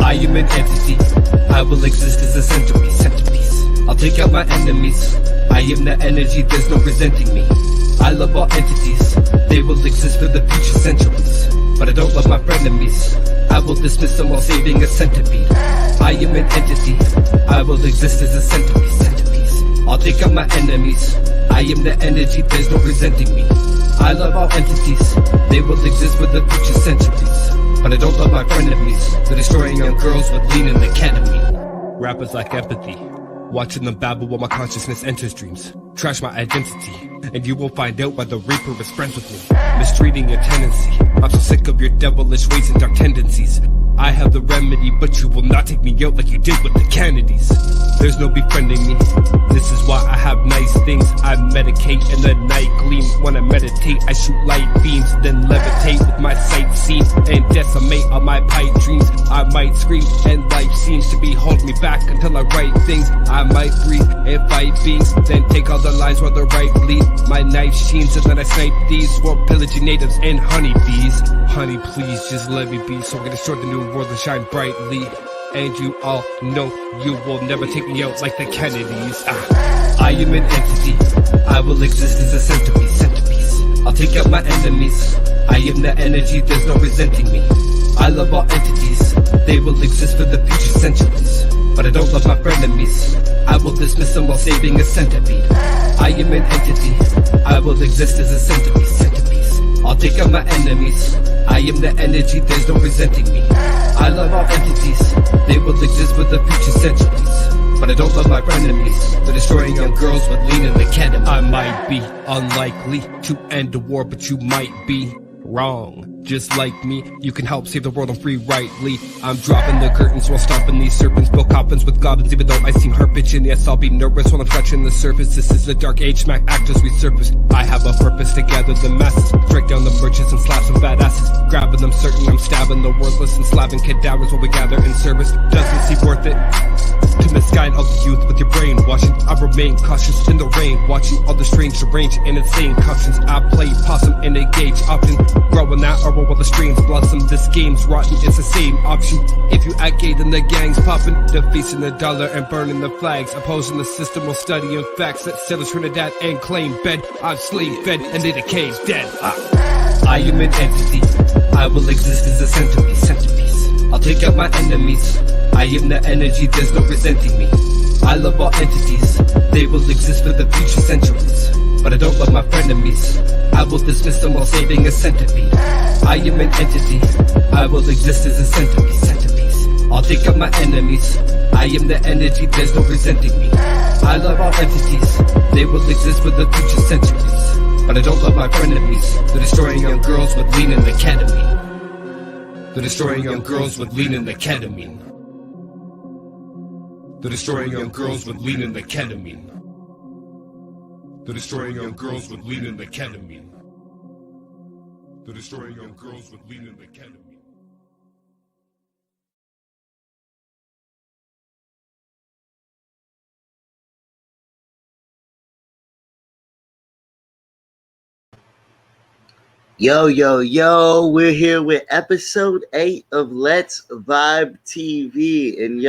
I am an entity, I will exist as a centerpiece. I'll take out my enemies, I am the energy, there's no resenting me. I love all entities, they will exist for the future centuries. But I don't love my frenemies, I will dismiss them while saving a centipede. I am an entity, I will exist as a centerpiece. I'll take out my enemies, I am the energy, there's no resenting me. I love all entities, they will exist for the future centuries. But I don't love my frenemies, they're destroying young girls with lean in the ketamine. Rappers lack empathy, watching them babble while my consciousness enters dreams. Trash my identity, and you will find out why the Reaper is friends with me. Mistreating your tendency, I'm so sick of your devilish ways and dark tendencies. I have the remedy, but you will not take me out like you did with the Kennedys. There's no befriending me, this is why I have nice things. I medicate in the night gleam. When I meditate, I shoot light beams, then levitate with my sight seen and decimate all my pipe dreams. I might scream, and life seems to be holding me back until I write things. I might breathe and fight beings, then take all the lies while the right bleed. My knife sheens, and then I snipe thieves for pillaging natives and honeybees. Honey, please just let me be, so we can destroy the new world and shine brightly. And you all know you will never take me out like the Kennedys. I am an entity, I will exist as a centerpiece. I'll take out my enemies, I am the energy, there's no resenting me. I love all entities, they will exist for the future centuries. But I don't love my frenemies, I will dismiss them while saving a centipede. I am an entity, I will exist as a centerpiece. I'll take out my enemies, I am the energy, there's no resenting me. I love all entities, they will exist for the future centuries. But I don't love my frenemies, they're destroying young girls with lean in the ketamine. I might be unlikely to end a war, but you might be wrong. Just like me, you can help save the world and free rightly. I'm dropping the curtains while stomping these serpents. Build coffins with goblins, even though I seem hurt, bitch. And yes, I'll be nervous while I'm scratching the surface. This is the dark age, smack actors resurface. I have a purpose to gather the masses, strike down the merchants and slap some badasses. Grabbing them certain, I'm stabbing the worthless and slapping cadavers while we gather in service. Doesn't seem worth it to misguide all the youth with your brainwashing. I remain cautious in the rain, watching all the strange, deranged, and insane cautions. I play possum and engage often, growing that arrow while the strains blossom. This game's rotten, it's the same option. If you act gay, then the gang's popping, defacing the dollar and burning the flags. Opposing the system while studying facts that settlers Trinidad and claim bed. I'm slave fed and they decay dead. I am an entity, I will exist as a centerpiece. I'll take out my enemies, I am the energy, there's no resenting me. I love all entities, they will exist for the future centuries. But I don't love my frenemies, I will dismiss them while saving a centipede. I am an entity, I will exist as a centerpiece. I'll take out my enemies, I am the energy, there's no resenting me. I love all entities, they will exist for the future centuries. But I don't love my frenemies, they're destroying young girls with lean in the ketamine. They're destroying young girls with lean in the ketamine. They're destroying young girls with lean in the ketamine. They're destroying young girls with lean in the ketamine. They're destroying young girls with lean in the ketamine. Yo, we're here with episode 8 of Let's Vibe TV. And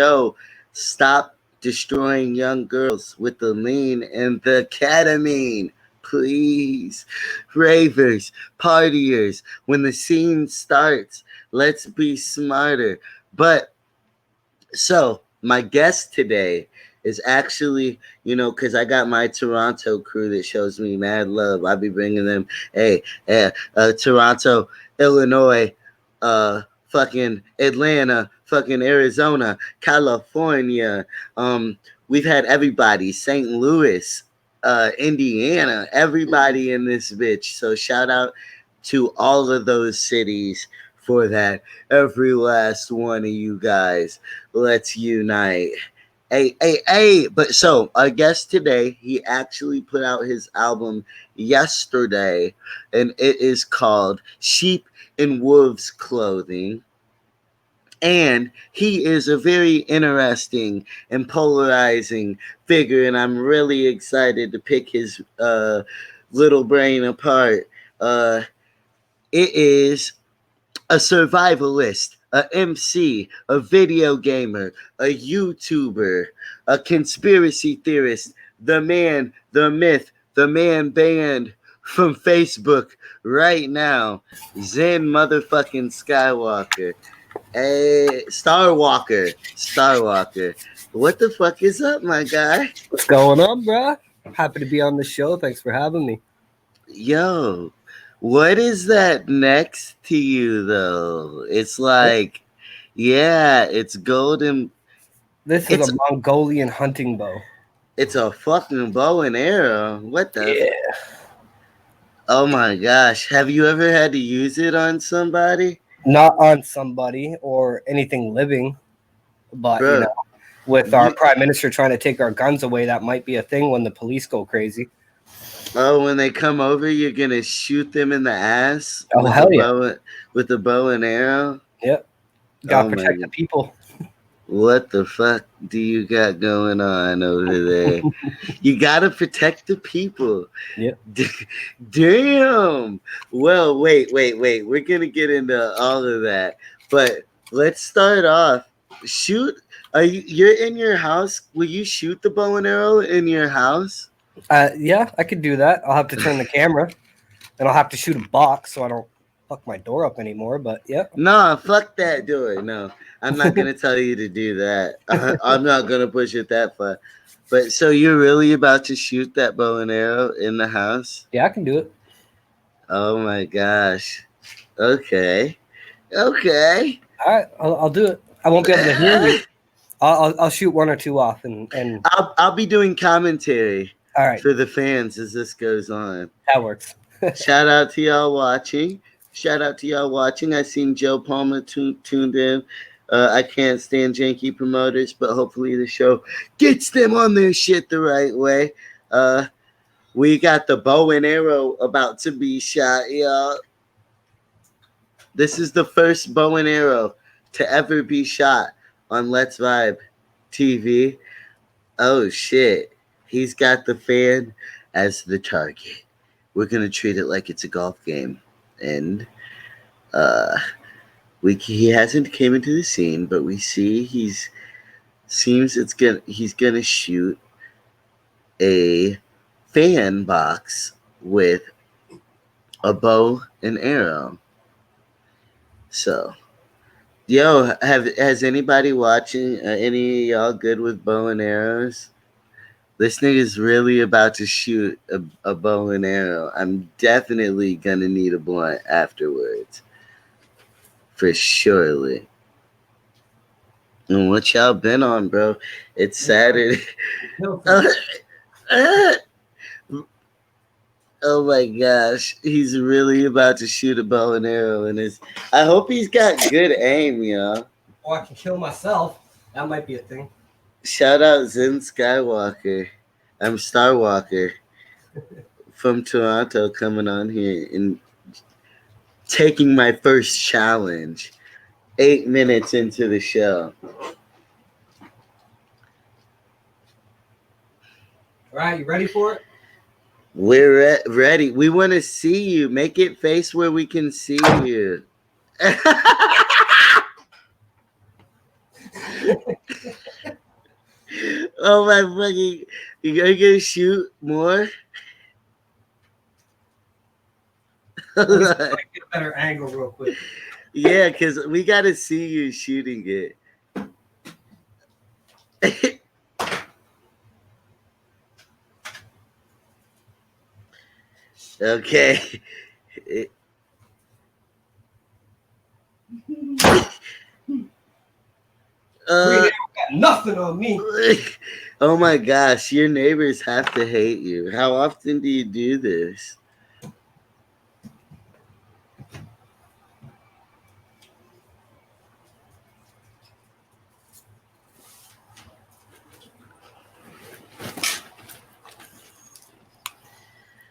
stop destroying young girls with the lean and the ketamine. Please. Ravers, partiers, when the scene starts, let's be smarter. But, so, my guest today is actually, because I got my Toronto crew that shows me mad love. I'll be bringing them, Toronto, Illinois, fucking Atlanta, fucking Arizona, California. We've had everybody, St. Louis, Indiana, everybody in this bitch. So shout out to all of those cities for that. Every last one of you guys. Let's unite. Hey. But so our guest today, he actually put out his album yesterday, and it is called Sheep in Wolves Clothing. And he is a very interesting and polarizing figure, and I'm really excited to pick his little brain apart. It is a survivalist, a MC, a video gamer, a YouTuber, a conspiracy theorist, the man, the myth, the man banned from Facebook right now, Zen motherfucking Skywalker. Hey, Starwalker. What the fuck is up, my guy? What's going on, bruh? Happy to be on the show. Thanks for having me. Yo, what is that next to you though? It's like, yeah, it's golden. This is It's a Mongolian hunting bow. it's a fucking bow and arrow. What the? Yeah. Oh my gosh, have you ever had to use it on somebody, Not on somebody or anything living, but bro? with our You, prime minister trying to take our guns away, that might be a thing when the police go crazy. oh, when they come over, you're gonna shoot them in the ass Oh, hell yeah. With a bow and arrow. Yep. Gotta protect the people. What the fuck do you got going on over there? You gotta protect the people. Yep. Damn. Well, wait. We're gonna get into all of that, but let's start off. Shoot. You're in your house? Will you shoot the bow and arrow in your house? Yeah, I could do that. I'll have to turn the camera, and I'll have to shoot a box so I don't fuck my door up anymore. But yeah. Nah, fuck that door. No, I'm not gonna tell you to do that. I'm not gonna push it that far. But so you're really about to shoot that bow and arrow in the house? Yeah, I can do it. Oh my gosh. Okay. Okay. All right, I'll do it. I won't be able to hear you. I'll shoot one or two off, and I'll be doing commentary. All right, for the fans as this goes on. That works. Shout out to y'all watching. I seen Joe Palmer tuned in. I can't stand janky promoters, but hopefully the show gets them on their shit the right way. We got the bow and arrow about to be shot, y'all. This is the first bow and arrow to ever be shot on Let's Vibe TV. Oh shit. He's got the fan as the target. We're gonna treat it like it's a golf game, and he hasn't came into the scene, but we see he's gonna shoot a fan box with a bow and arrow. So, yo, has anybody watching? Any of y'all good with bow and arrows? This nigga's really about to shoot a bow and arrow. I'm definitely gonna need a blunt afterwards. For surely. And what y'all been on, bro? It's Saturday. Oh my gosh. He's really about to shoot a bow and arrow in his. I hope he's got good aim, y'all. Or I can kill myself. That might be a thing. Shout out Zen Skywalker. I'm Starwalker from Toronto coming on here and taking my first challenge 8 minutes into the show. All right, you ready for it? We're ready. We want to see you. Make it face where we can see you. Oh my fucking! You gonna shoot more? Get a better angle real quick. Yeah, because we gotta see you shooting it. Okay. Got nothing on me. Oh my gosh, your neighbors have to hate you. How often do you do this?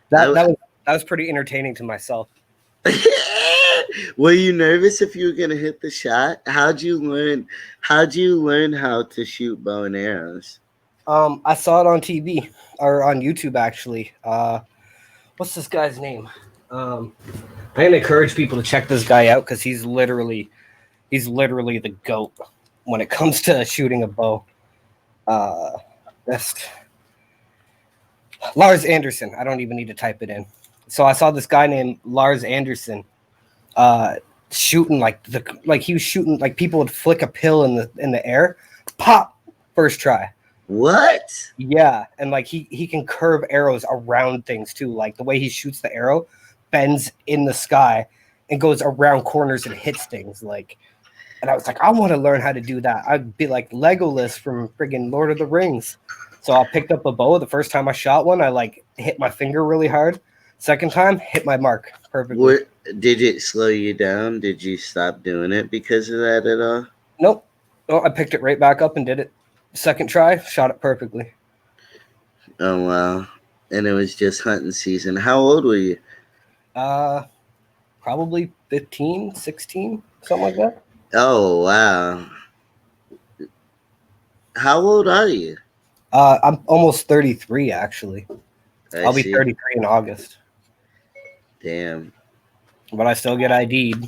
That was pretty entertaining to myself. Were you nervous if you were gonna hit the shot? How'd you learn how to shoot bow and arrows? I saw it on TV or on YouTube actually. What's this guy's name? I'm gonna encourage people to check this guy out because he's literally the GOAT when it comes to shooting a bow. That's Lars Anderson. I don't even need to type it in. So I saw this guy named Lars Anderson shooting like he was shooting like people would flick a pill in the air, pop, first try. What? Yeah, and like he can curve arrows around things too. Like the way he shoots the arrow bends in the sky and goes around corners and hits things. Like, and I was like, I want to learn how to do that. I'd be like Legolas from friggin' Lord of the Rings. So I picked up a bow. The first time I shot one, I like hit my finger really hard. Second time, hit my mark perfectly. Did it slow you down? Did you stop doing it because of that at all? Nope. No, I picked it right back up and did it. Second try, shot it perfectly. Oh wow! And it was just hunting season. How old were you? Probably 15, 16, something like that. Oh wow! How old are you? I'm almost 33 actually. I'll be see. 33 in August. Damn. But I still get ID'd.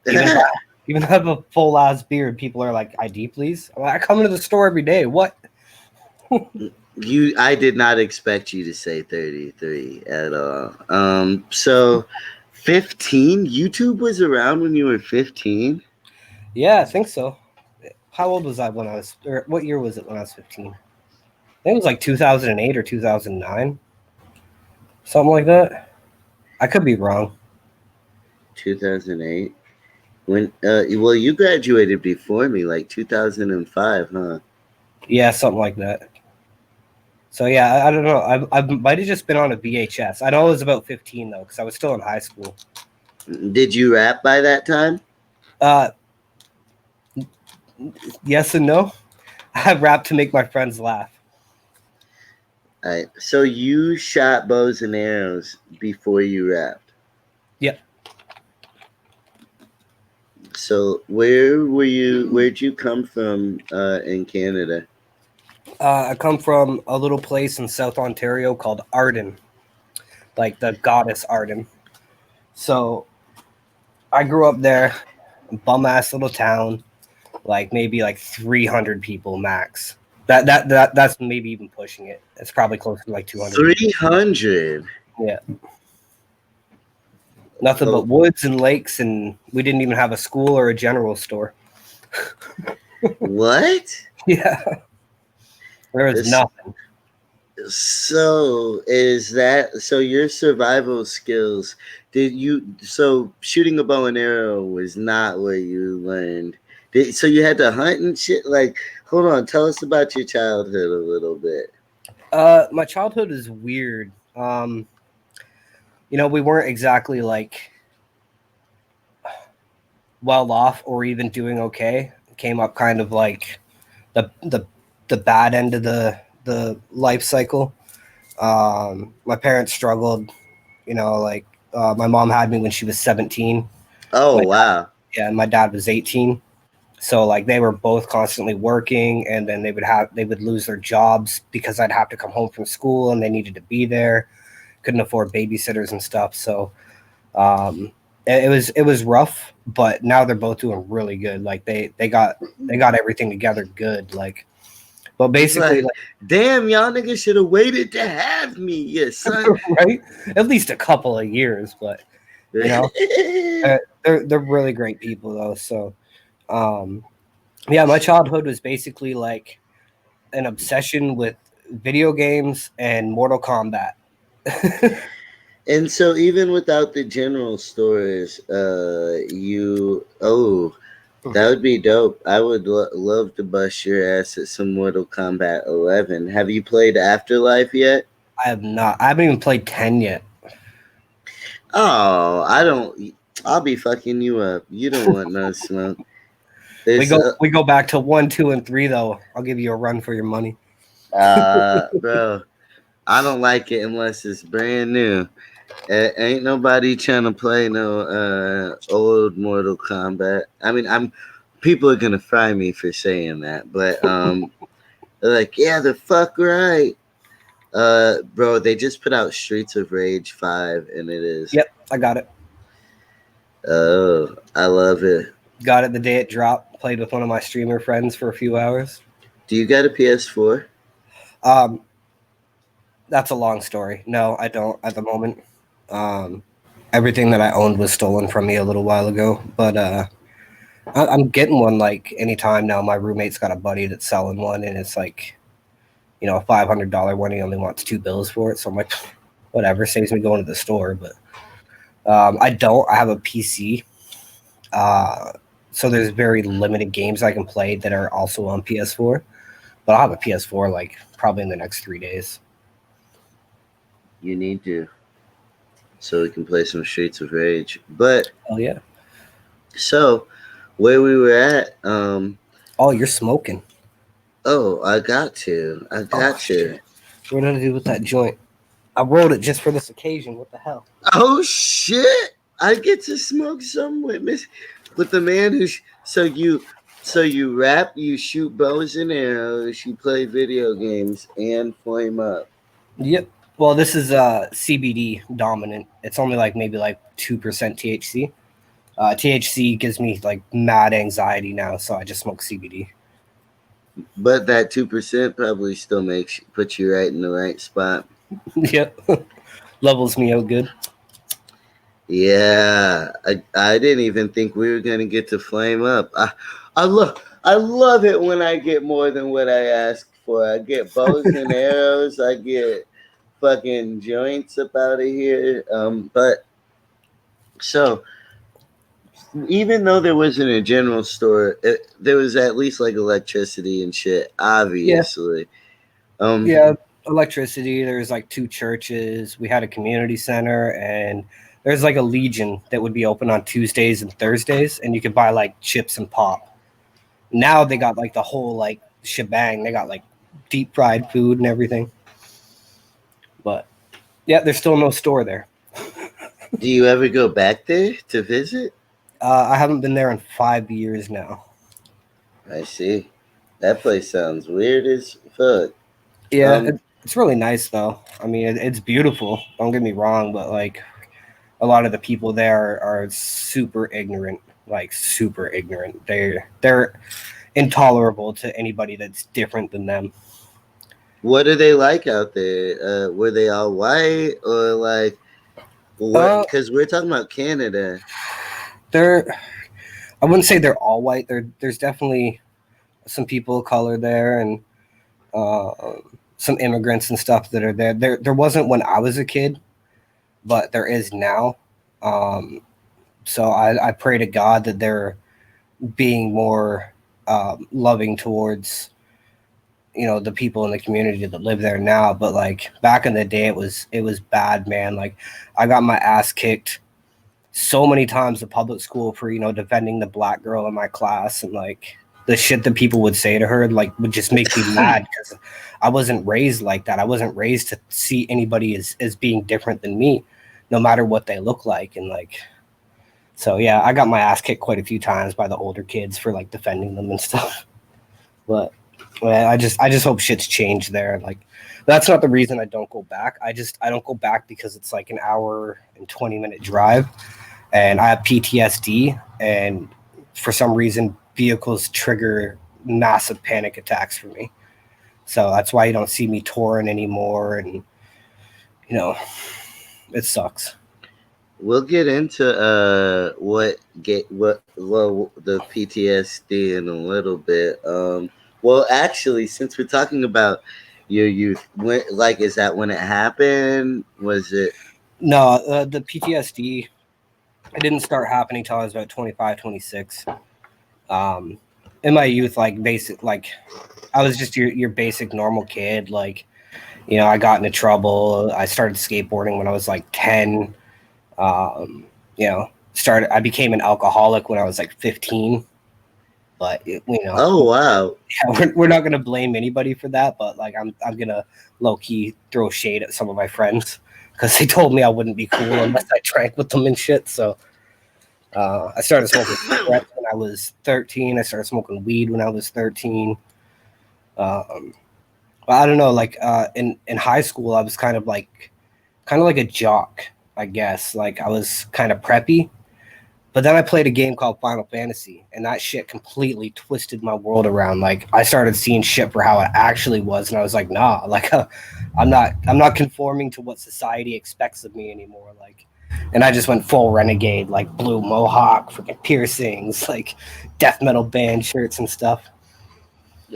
Even though I have a full ass beard, people are like, ID, please. I'm like, I come into the store every day. What? I did not expect you to say 33 at all. So 15? YouTube was around when you were 15? Yeah, I think so. How old was I when I was, or what year was it when I was 15? I think it was like 2008 or 2009. Something like that. I could be wrong. 2008. When well, you graduated before me, like 2005, huh? Yeah, something like that. So yeah, I don't know. I might have just been on a VHS. I know it was about 15 though, because I was still in high school. Did you rap by that time? Yes and no. I rap to make my friends laugh. All right. So you shot bows and arrows before you rapped. Yep. So where were you? Where'd you come from in Canada? I come from a little place in South Ontario called Arden, like the goddess Arden. So I grew up there, bum ass little town, like maybe like 300 people max. That's maybe even pushing it. It's probably closer to like 200. 300. Yeah. Nothing but woods and lakes, and we didn't even have a school or a general store. What? Yeah. There was nothing. So your survival skills, so shooting a bow and arrow was not what you learned. So you had to hunt and shit? Like, hold on, tell us about your childhood a little bit. My childhood is weird. We weren't exactly like well off or even doing okay. Came up kind of like the bad end of the life cycle. My parents struggled, my mom had me when she was 17. Oh, wow. And my dad was 18. So like they were both constantly working, and then they would lose their jobs because I'd have to come home from school and they needed to be there. Couldn't afford babysitters and stuff. So it was rough, but now they're both doing really good. Like they got everything together good. Like, but basically, like, damn, y'all niggas should have waited to have me, yes, son. Right? At least a couple of years, but they're really great people though. So, yeah, my childhood was basically like an obsession with video games and Mortal Kombat. And so even without the general stores, that would be dope. I would love to bust your ass at some Mortal Kombat 11. Have you played Afterlife yet? I have not. I haven't even played 10 yet. Oh, I'll be fucking you up. You don't want no smoke. We go back to 1, 2, and 3 though. I'll give you a run for your money. Bro, I don't like it unless it's brand new. Ain't nobody trying to play no old Mortal Kombat. I mean, people are gonna fry me for saying that, but they're like, yeah, the fuck right. Bro, they just put out Streets of Rage 5, and it is. Yep, I got it. Oh, I love it. Got it the day it dropped. Played with one of my streamer friends for a few hours. Do you got a PS4? That's a long story. No, I don't at the moment. Everything that I owned was stolen from me a little while ago, but I'm getting one like anytime now. My roommate's got a buddy that's selling one, and it's like, a $500 one. He only wants $2 for it, so I'm like, whatever, saves me going to the store. But I don't. I have a PC, so there's very limited games I can play that are also on PS4. But I'll have a PS4 like probably in the next 3 days. You need to, so we can play some Streets of Rage. But Oh yeah. so where we were at, Oh, you're smoking. oh, I got to. Shit. What did I do with that joint? I rolled it just for this occasion. What the hell? Oh shit! I get to smoke some with the man who. So you rap, you shoot bows and arrows, you play video games, and flame up. Yep. Well, this is CBD dominant. It's only like maybe like 2% THC. THC gives me like mad anxiety now, so I just smoke CBD. But that 2% probably still puts you right in the right spot. Yep. Levels me out good. Yeah, I didn't even think we were gonna get to flame up. I love it when I get more than what I asked for. I get bows and arrows. I get fucking joints up out of here. But so even though there wasn't a general store, there was at least like electricity and shit. Obviously. Yeah, electricity. There's like 2 churches. We had a community center, and there's like a Legion that would be open on Tuesdays and Thursdays, and you could buy like chips and pop. Now they got like the whole like shebang. They got like deep fried food and everything. But yeah, there's still no store there. Do you ever go back there to visit? I haven't been there in 5 years now. I see. That place sounds weird as fuck. Yeah, it's really nice though. I mean, it's beautiful. Don't get me wrong, but like a lot of the people there are super ignorant, like super ignorant. They're intolerable to anybody that's different than them. What are they like out there? Were they all white or like what? Because we're talking about Canada. I wouldn't say they're all white. There's definitely some people of color there, and some immigrants and stuff that are there. There wasn't when I was a kid, but there is now. So I pray to God that they're being more loving towards the people in the community that live there now. But like back in the day, it was bad, man. Like I got my ass kicked so many times at public school for defending the black girl in my class, and like the shit that people would say to her like would just make me mad because I wasn't raised like that. I wasn't raised to see anybody as being different than me, no matter what they look like. And like, so yeah, I got my ass kicked quite a few times by the older kids for like defending them and stuff. But I just hope shit's changed there. Like that's not the reason I don't go back. I don't go back because it's like an hour and 20-minute drive, and I have PTSD, and for some reason vehicles trigger massive panic attacks for me. So that's why you don't see me touring anymore, and it sucks. We'll get into the PTSD in a little bit. Well, actually, since we're talking about your youth, is that when it happened? Was it? No, the PTSD, it didn't start happening until I was about 25, 26. In my youth, like basic, like I was just your basic normal kid. Like, I got into trouble. I started skateboarding when I was like 10. I became an alcoholic when I was like 15. But Oh wow. Yeah, we're not gonna blame anybody for that. But like I'm gonna low key throw shade at some of my friends because they told me I wouldn't be cool unless I drank with them and shit. So I started smoking cigarettes when I was 13. I started smoking weed when I was 13. I don't know, like in high school I was kind of like a jock, I guess. Like I was kind of preppy. But then I played a game called Final Fantasy, and that shit completely twisted my world around. Like I started seeing shit for how it actually was, and I was like, nah, like I'm not conforming to what society expects of me anymore. Like, and I just went full renegade, like blue mohawk, freaking piercings, like death metal band shirts and stuff.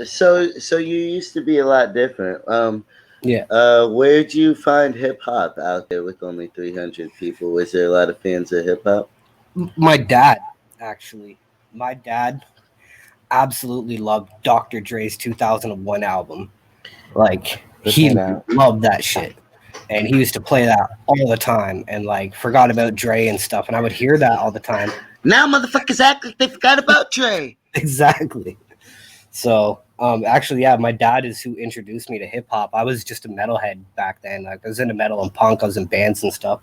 So you used to be a lot different. Yeah, Where'd you find hip hop out there with only 300 people? Was there a lot of fans of hip hop? my dad actually, my dad absolutely loved Dr. Dre's 2001 album. Like Put he that out. loved that shit. And he used to play that all the time and like forgot about Dre and stuff. And I would hear that all the time. Now motherfuckers act like they forgot about Trey. Exactly. So actually, yeah, my dad is who introduced me to hip hop. I was just a metalhead back then. Like I was into metal and punk, I was in bands and stuff.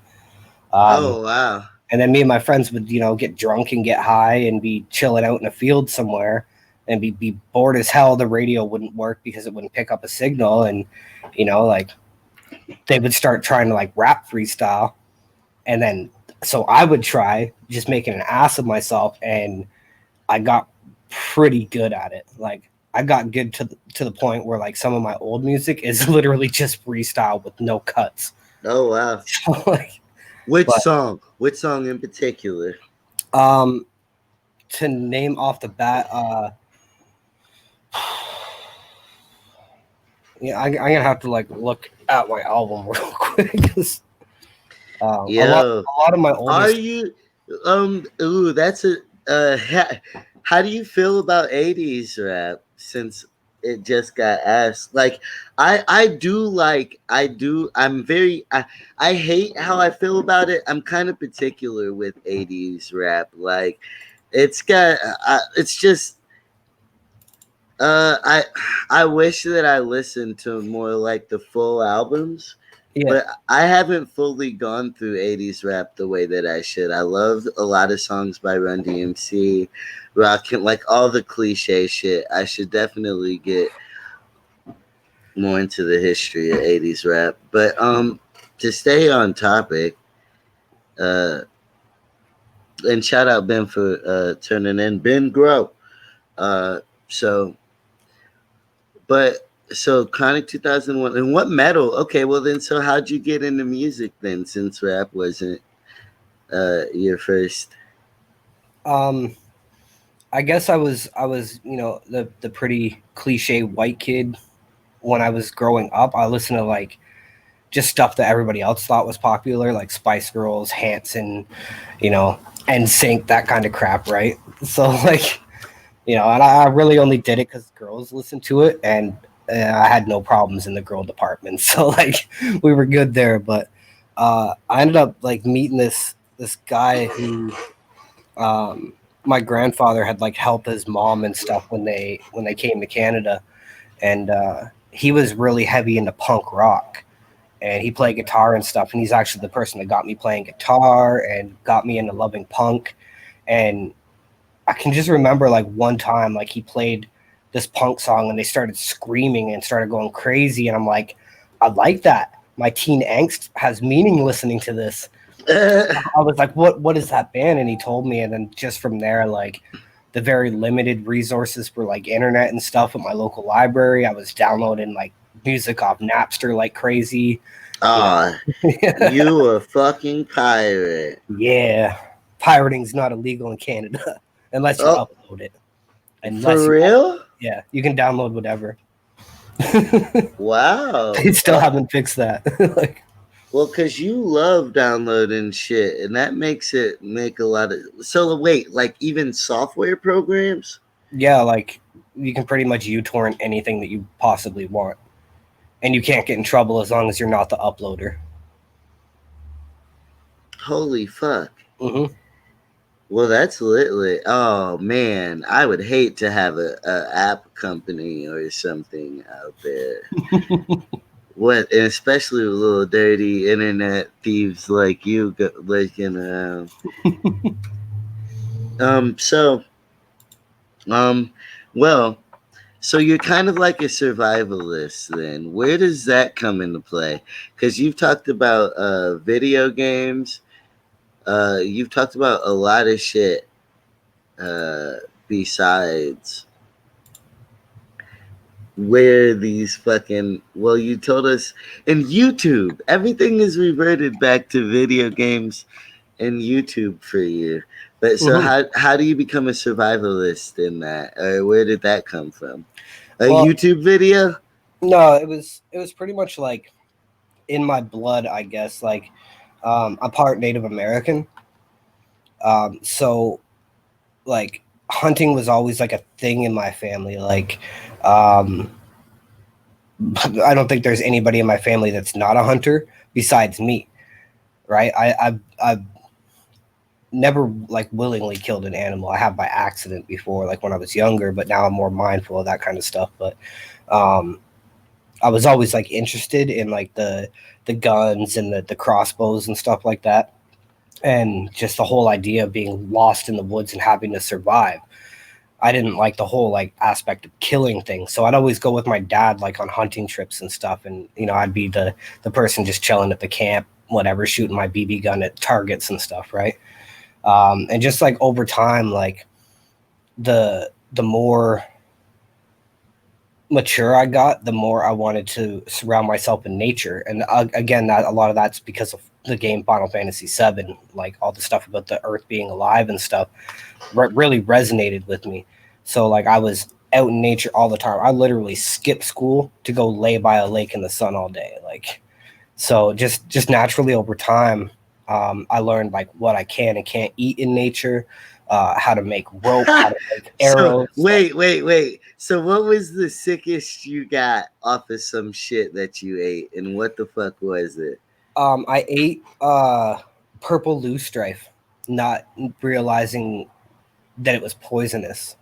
Oh wow. And then me and my friends would, get drunk and get high and be chilling out in a field somewhere and be bored as hell. The radio wouldn't work because it wouldn't pick up a signal. And, like they would start trying to like rap freestyle. And then, so I would try just making an ass of myself. And I got pretty good at it. Like I got good to the point where like some of my old music is literally just freestyle with no cuts. Oh wow. So, like, Which song? Which song in particular? to name off the bat, yeah, I'm gonna have to like look at my album real quick. A lot of my oldest. Are you? Ooh, that's a. How do you feel about 80s rap? Since it just got asked. Like, I do. I hate how I feel about it. I'm kind of particular with 80s rap. Like, it's got. It's just. I wish that I listened to more like the full albums. Yeah. But I haven't fully gone through 80s rap the way that I should. I loved a lot of songs by Run DMC, Rockin', like all the cliche shit. I should definitely get more into the history of 80s rap. But to stay on topic, and shout out Ben for turning in. Ben Grow. So Chronic 2001. And what metal? Okay, well then, so how'd you get into music then, since rap wasn't your first? I guess I was the pretty cliche white kid when I was growing up. I listened to like just stuff that everybody else thought was popular, like Spice Girls, Hanson, NSYNC, that kind of crap, right? So like, and I really only did it because girls listened to it, and I had no problems in the girl department, so like we were good there. But I ended up like meeting this guy who my grandfather had like helped his mom and stuff when they came to Canada, and he was really heavy into punk rock, and he played guitar and stuff. And he's actually the person that got me playing guitar and got me into loving punk. And I can just remember like one time, like he played this punk song and they started screaming and started going crazy. And I'm like, I like that. My teen angst has meaning listening to this. I was like, what is that band? And he told me. And then just from there, like the very limited resources for like internet and stuff at my local library, I was downloading like music off Napster like crazy. You a fucking pirate. Yeah. Pirating's not illegal in Canada unless you upload it. For real? Yeah, you can download whatever. Wow. They still haven't fixed that. Like, well, because you love downloading shit, and that makes it make a lot of. So wait, like even software programs? Yeah, like you can pretty much uTorrent anything that you possibly want, and you can't get in trouble as long as you're not the uploader. Holy fuck. Mm-hmm. Well, that's lit. Oh man, I would hate to have a app company or something out there. What, and especially with little dirty internet thieves like you looking around. Well, So you're kind of like a survivalist then. Where does that come into play? Because you've talked about video games. You've talked about a lot of shit uh, besides where these fucking. Well, you told us in YouTube. Everything is reverted back to video games and YouTube for you. But so Mhm. how do you become a survivalist in that? Or where did that come from? A Well, YouTube video? no, it was pretty much like in my blood, I guess. Like, I'm part Native American, so like hunting was always like a thing in my family. Like, um, I don't think there's anybody in my family that's not a hunter besides me, right? I've never like willingly killed an animal. I have by accident before, like when I was younger, but now I'm more mindful of that kind of stuff. But um, I was always like interested in like the guns and the crossbows and stuff like that, and just the whole idea of being lost in the woods and having to survive. I didn't like the whole like aspect of killing things. So I'd always go with my dad like on hunting trips and stuff, and I'd be the person just chilling at the camp, whatever, shooting my BB gun at targets and stuff, right? And just like over time, like the more mature I got, the more I wanted to surround myself in nature. And again, that a lot of that's because of the game Final Fantasy VII, like all the stuff about the Earth being alive and stuff, really resonated with me. So like I was out in nature all the time. I literally skipped school to go lay by a lake in the sun all day. Like, so just naturally over time, I learned like what I can and can't eat in nature, how to make rope, how to make So arrows. wait. So what was the sickest you got off of some shit that you ate, and what the fuck was it? I ate purple loosestrife, not realizing that it was poisonous.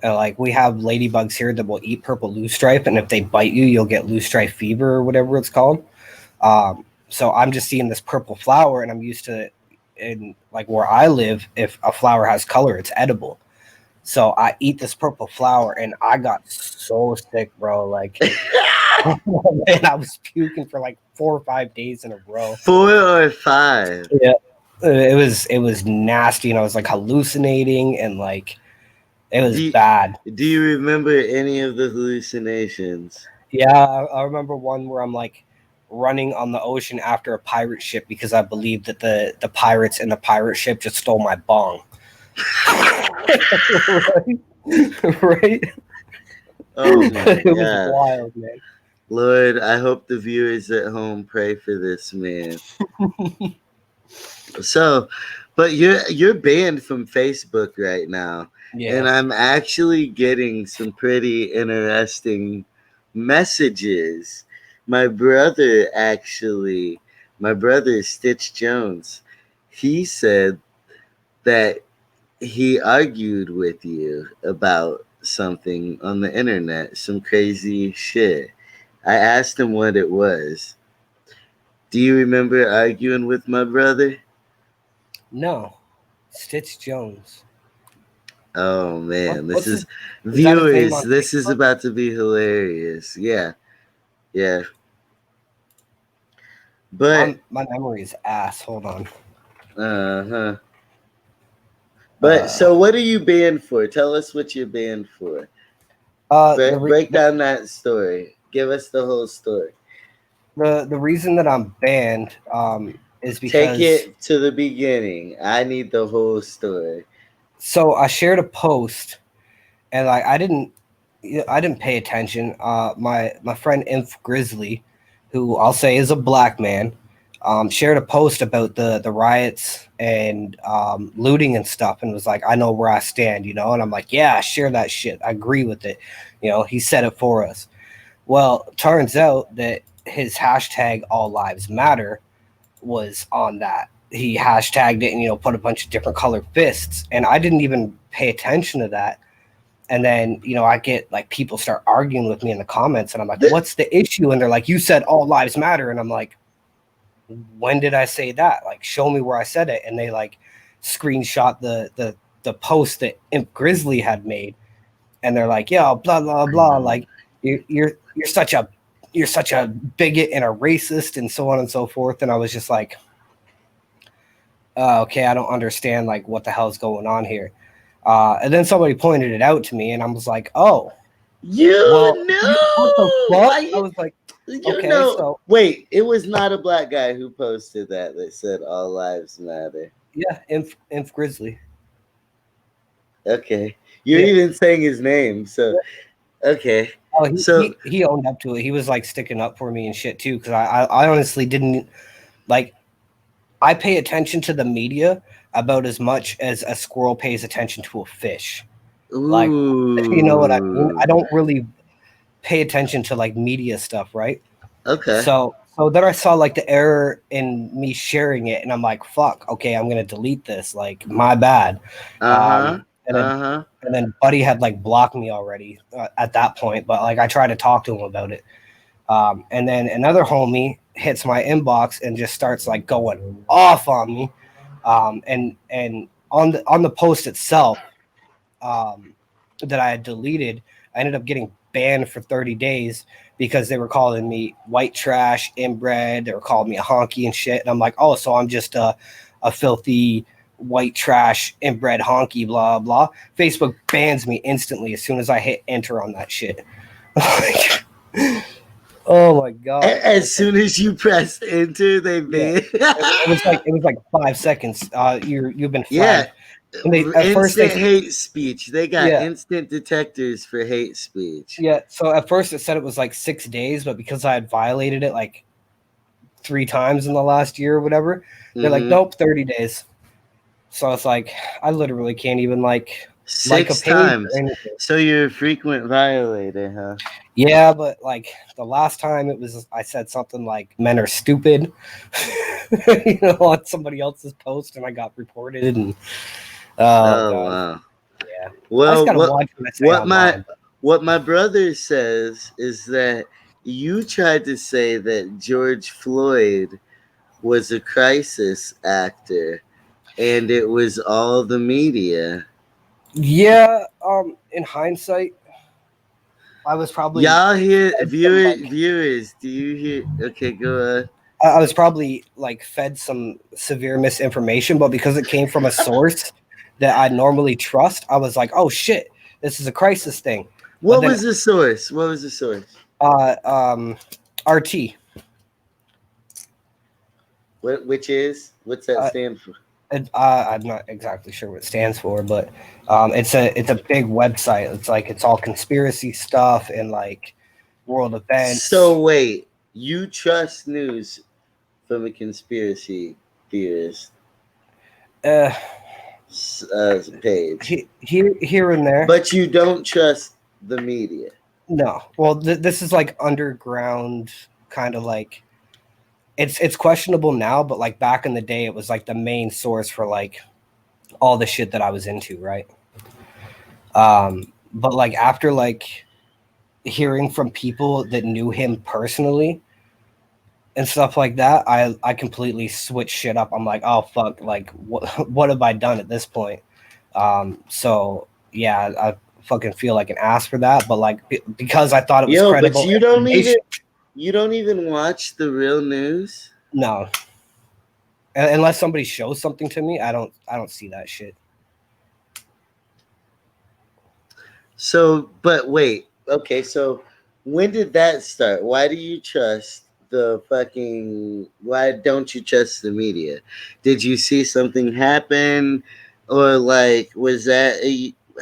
Like we have ladybugs here that will eat purple loosestrife, and if they bite you, you'll get loosestrife fever or whatever it's called. So I'm just seeing this purple flower, and I'm used to, in like where I live, if a flower has color, it's edible. So I eat this purple flower, and I got so sick, bro. Like, and I was puking for like 4 or 5 days in a row. 4 or 5? Yeah, it was nasty, and I was like hallucinating, and like it was Do you, bad. do you remember any of the hallucinations? Yeah, I remember one where I'm like running on the ocean after a pirate ship because I believe that the pirates in the pirate ship just stole my bong. Right? Right? Oh my It was god. wild, man. Lord, I hope the viewers at home pray for this man. So, but you're banned from Facebook right now, and Yeah. I'm actually getting some pretty interesting messages. My brother actually, my brother Stitch Jones, he said that he argued with you about something on the internet, some crazy shit. I asked him what it was. Do you remember arguing with my brother? No. Stitch Jones. Oh man, this What's his is is that his name viewers. on This is Facebook? about to be hilarious. Yeah, yeah. But My memory is ass. Hold on. huh. But Uh so, what are you banned for? Tell us what you're banned for. the re- Break down that story. Give us the whole story. the reason that I'm banned is Take because it to the beginning. I need the whole story. so I shared a post, and like I didn't pay attention. My friend Inf Grizzly, who I'll say is a black man, shared a post about the riots and looting and stuff, and was like, "I know where I stand," And I'm like, "Yeah, share that shit. I agree with it." He said it for us. Well, turns out that his hashtag All Lives Matter was on that. He hashtagged it and put a bunch of different colored fists, and I didn't even pay attention to that. And then I get like people start arguing with me in the comments, and I'm like, "What's the issue?" And they're like, "You said all lives matter," and I'm like, "When did I say that? Like, show me where I said it." And they like screenshot the post that Imp Grizzly had made, and they're like, "Yo, blah blah blah," like you're such a bigot and a racist and so on and so forth. And I was just like, okay, I don't understand like what the hell's going on here. And then somebody pointed it out to me, and I was like, oh, well, what the fuck? I was like, okay, so wait, it was not a black guy who posted that said all lives matter. Yeah, Inf Grizzly. Okay, you're even saying his name, so okay. Oh, he owned up to it. He was like sticking up for me and shit too, because I honestly didn't like. I pay attention to the media about as much as a squirrel pays attention to a fish. Like, you know what I mean? I don't really pay attention to like media stuff, right? Okay. So then I saw like the error in me sharing it, and I'm like, fuck, okay, I'm gonna delete this. Like, my bad. And then Buddy had like blocked me already at that point, but like I tried to talk to him about it. And then another homie hits my inbox and just starts like going off on me. And on the post itself that I had deleted, I ended up getting banned for 30 days because they were calling me white trash, inbred. They were calling me a honky and shit. And I'm like, oh, so I'm just a filthy white trash, inbred honky, blah, blah. Facebook bans me instantly as soon as I hit enter on that shit. Like, oh my god! As soon as you press enter, they ban. Yeah. It was like 5 seconds. You've been flagged. Yeah. And instant hate speech. They got instant detectors for hate speech. Yeah. So at first it said it was like 6 days, but because I had violated it like 3 times in the last year or whatever, they're like, nope, 30 days. So it's like I literally can't even like 6 times. So you're a frequent violator, huh? Yeah, but like the last time it was, I said something like "men are stupid," you know, on somebody else's post, and I got reported. And wow, yeah. Well, what my brother says is that you tried to say that George Floyd was a crisis actor, and it was all the media. Yeah, in hindsight, I was probably y'all hear viewers. Do you hear? Okay, go on. I was probably like fed some severe misinformation, but because it came from a source that I normally trust, I was like, "Oh shit, this is a crisis thing." What was the source? RT. What's that stand for? I'm not exactly sure what it stands for, but it's a big website. It's all conspiracy stuff and like world events. So wait, you trust news from a conspiracy theorist page here and there, but you don't trust the media? No. Well, this is like underground, kind of like. It's questionable now, but like back in the day, it was like the main source for like all the shit that I was into, right? But like after like hearing from people that knew him personally and stuff like that, I completely switched shit up. I'm like, oh fuck, like what have I done at this point? So yeah, I fucking feel like an ass for that, but like because I thought it was credible. But you don't even watch the real news? No. Unless somebody shows something to me, I don't see that shit. So, but wait. Okay, so when did that start? Why do you trust why don't you trust the media? Did you see something happen? Or like,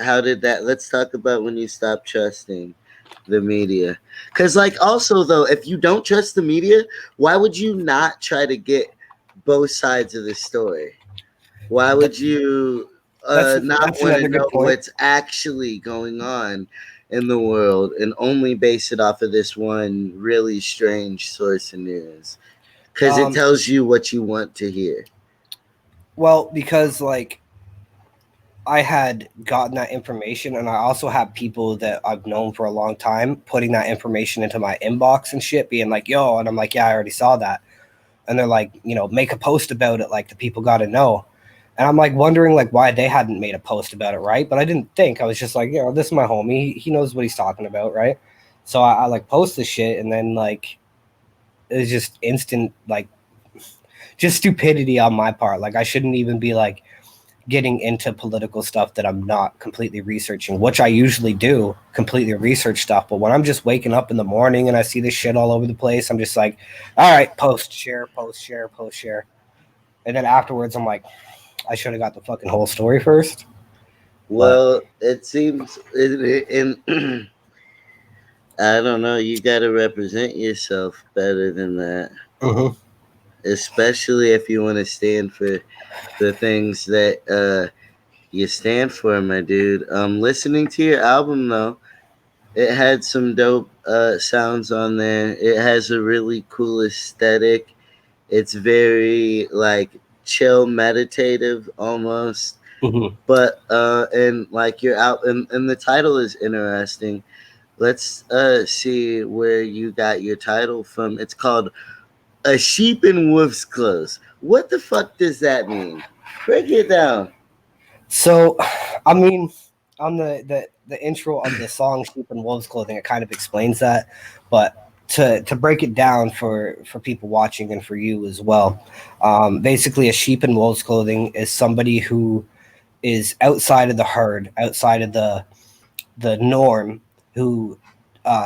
how did that, let's talk about when you stopped trusting the media. Because like also though, if you don't trust the media, why would you not try to get both sides of the story? Why would you not want to know what's actually going on in the world and only base it off of this one really strange source of news? Because it tells you what you want to hear. Well, because like I had gotten that information, and I also have people that I've known for a long time putting that information into my inbox and shit, being like, yo, and I'm like, yeah, I already saw that. And they're like, you know, make a post about it, like the people got to know. And I'm like wondering like why they hadn't made a post about it, right? But I didn't think. I was just like, this is my homie. He knows what he's talking about, right? So I like post the shit, and then like it was just instant like just stupidity on my part. Like I shouldn't even be like getting into political stuff that I'm not completely researching, which I usually do, completely research stuff. But when I'm just waking up in the morning and I see this shit all over the place, I'm just like, all right, post, share, post, share, post, share. And then afterwards, I'm like, I should have got the fucking whole story first. Well, it seems, and I don't know, you got to represent yourself better than that. Mm-hmm. Especially if you want to stand for the things that you stand for, my dude. Listening to your album though, it had some dope sounds on there. It has a really cool aesthetic. It's very like chill, meditative almost. Mm-hmm. But and like your out and the title is interesting. Let's see where you got your title from. It's called A Sheep in Wolf's Clothes. What the fuck does that mean? Break it down. So, I mean, on the intro of the song "Sheep in Wolves Clothing," it kind of explains that. But to break it down for people watching and for you as well, basically, a sheep in wolves clothing is somebody who is outside of the herd, outside of the norm, who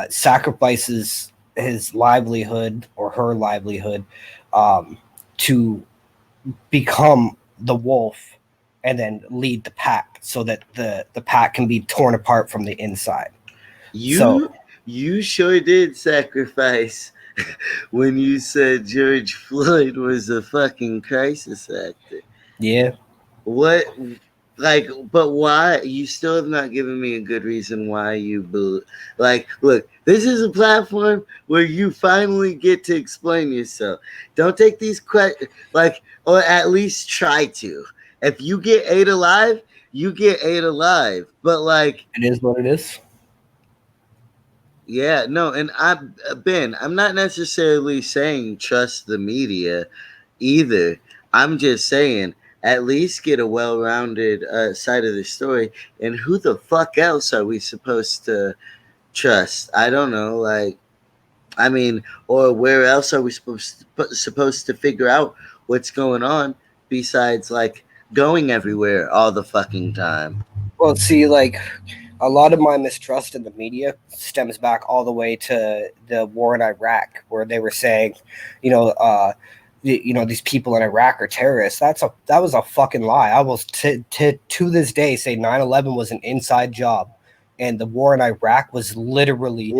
sacrifices his livelihood or her livelihood to become the wolf and then lead the pack so that the pack can be torn apart from the inside. You you sure did sacrifice when you said George Floyd was a fucking crisis actor. Yeah. What, like, but why? You still have not given me a good reason why you like, look, this is a platform where you finally get to explain yourself. Don't take these questions, like, or at least try to. If you get ate alive, you get ate alive. But like, It is what it is. yeah, no, and I'm not necessarily saying trust the media either. I'm just saying at least get a well-rounded side of the story. And who the fuck else are we supposed to trust? I don't know. Like, I mean, or where else are we supposed to figure out what's going on besides like going everywhere all the fucking time? Well, see, like a lot of my mistrust in the media stems back all the way to the war in Iraq, where they were saying, you know, these people in Iraq are terrorists. That was a fucking lie. I will to this day say 9/11 was an inside job, and the war in Iraq was literally to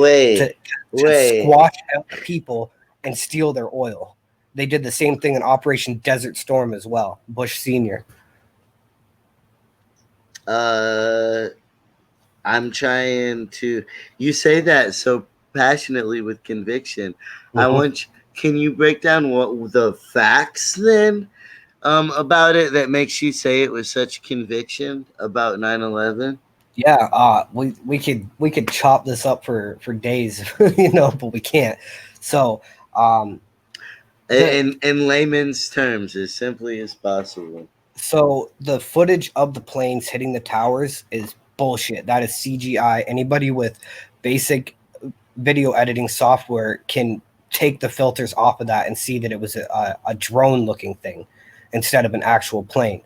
Wait. squash out people and steal their oil. They did the same thing in Operation Desert Storm as well. Bush Senior. I'm trying to. You say that so passionately with conviction. I Mm-hmm. want. Can you break down what the facts then about it that makes you say it was such conviction about 9/11? Yeah, we could chop this up for days, but we can't. So, um, In layman's terms, as simply as possible. so the footage of the planes hitting the towers is bullshit. That is CGI. Anybody with basic video editing software can take the filters off of that and see that it was a drone looking thing instead of an actual plane.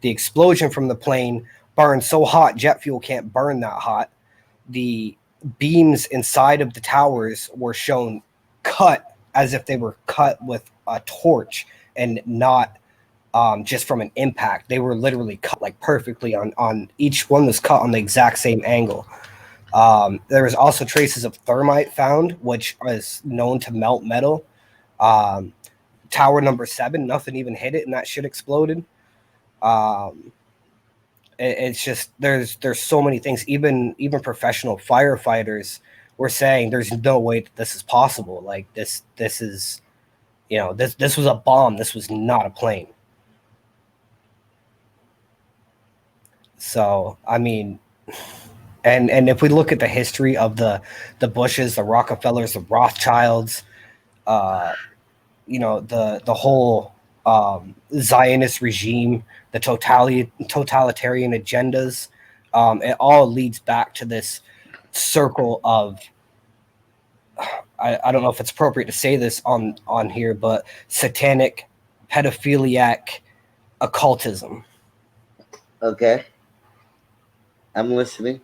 The explosion from the plane burned so hot, jet fuel can't burn that hot. The beams inside of the towers were shown cut as if they were cut with a torch and not just from an impact. They were literally cut like perfectly on each one was cut on the exact same angle. There was also traces of thermite found, which is known to melt metal. Um, Tower number 7, nothing even hit it, and that shit exploded. It's just there's so many things. Even professional firefighters were saying there's no way that this is possible. Like this is this was a bomb. This was not a plane. So I mean, and if we look at the history of the Bushes, the Rockefellers, the Rothschilds, the whole Zionist regime, the totalitarian agendas. It all leads back to this circle of I don't know if it's appropriate to say this on here, but satanic, pedophiliac occultism. Okay, I'm listening.